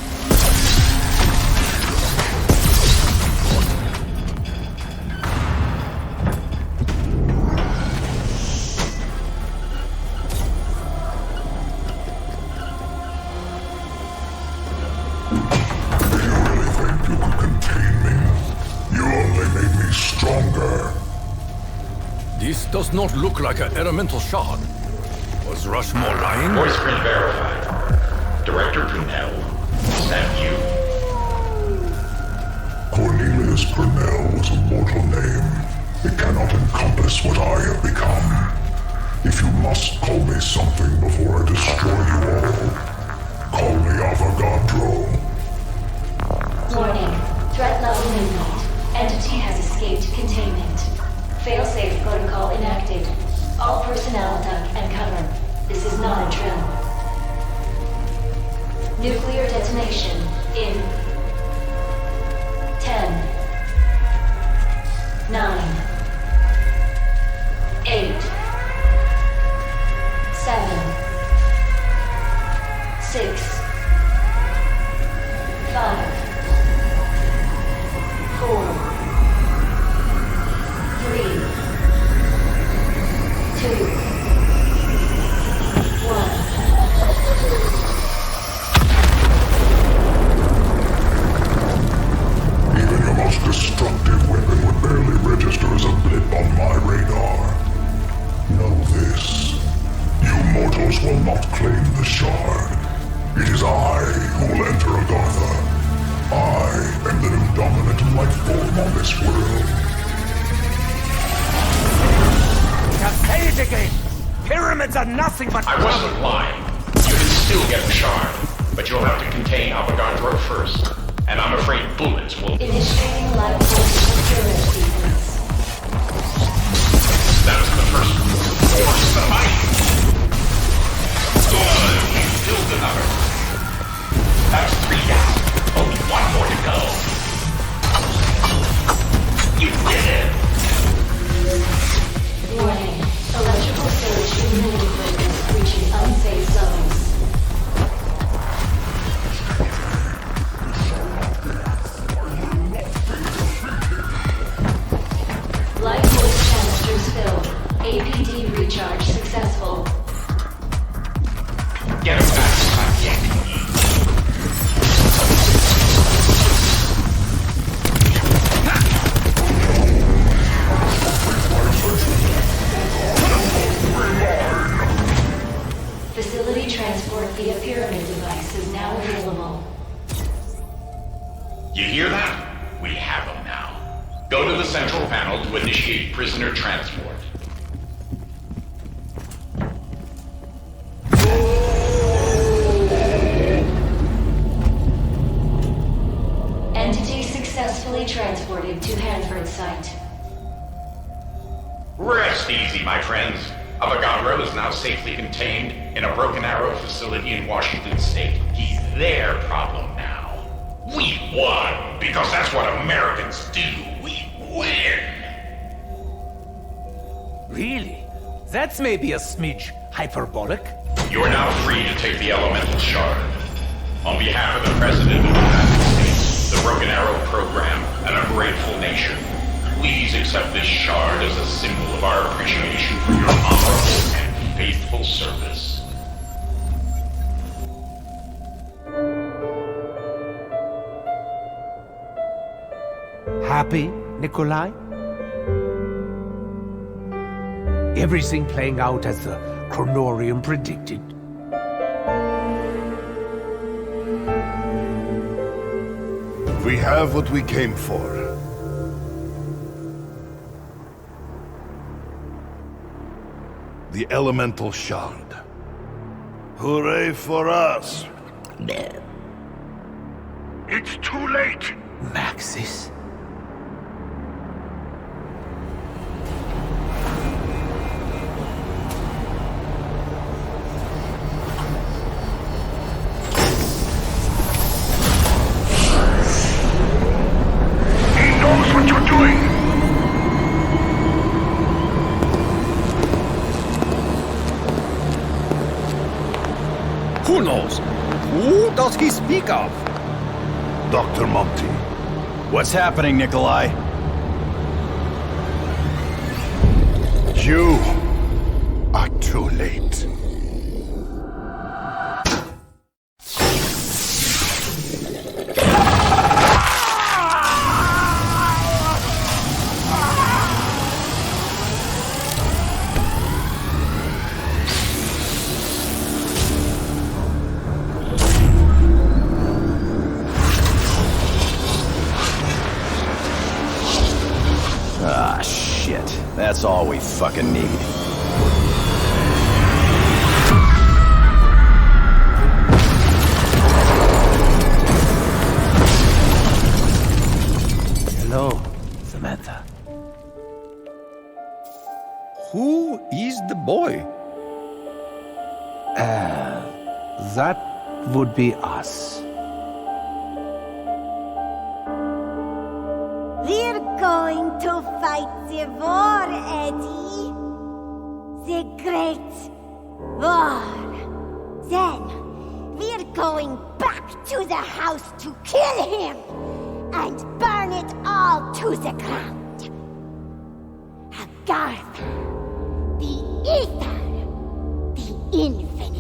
This does not look like an elemental shard. Was Rushmore lying? Voice print verified. Director Purnell, is that you? Cornelius Purnell was a mortal name. It cannot encompass what I have become. If you must call me something before I destroy you all, call me Avogadro. Warning. Threat level midnight. Entity has escaped containment. Failsafe protocol enacted. All personnel duck and cover. This is not a drill. Nuclear detonation in 10, 9, 8, 7, 6, 5, 4, 3, 2, 1. Even your most destructive weapon would barely register as a blip on my radar. Know this. You mortals will not claim the shard. It is I who will enter Agartha. I am the new dominant life form on this world. Just say it again! Pyramids are nothing but... I wasn't lying. You can still get the shard, but you'll have to contain Avogadro first. And I'm afraid bullets will... Initiating life force procurement sequence. That was the first force of the might. Good, you killed another. That's 3 down. Only 1 more to go. You did it! Warning. Electrical surge in wind equipment reaching unsafe zones. Life force canisters filled. APD recharge successful. Get him back, Samantha. Facility transport via pyramid device is now available. You hear that? We have him now. Go to the central panel to initiate prisoner transport. Entity successfully transported to Hanford site. Rest easy, my friends. Avogadro is now safely contained in a Broken Arrow facility in Washington State. He's their problem now. We won, because that's what Americans do. We win. Really? That's maybe a smidge hyperbolic. You are now free to take the elemental shard. On behalf of the President of the United States, the Broken Arrow program, and a grateful nation, please accept this shard as a symbol of our appreciation for your honorable and faithful service. Happy, Nikolai? Everything playing out as the Chronorium predicted. We have what we came for. The elemental shard. Hooray for us! It's too late! Maxis? He knows what you're doing! Who knows? Who does he speak of? Dr. Monty. What's happening, Nikolai? You are too late. Ah, shit. That's all we fucking need. Hello, Samantha. Who is the boy? That would be us. We're going to fight the war, Eddie. The great war. Then, we're going back to the house to kill him and burn it all to the ground. Agartha, the ether, the infinite.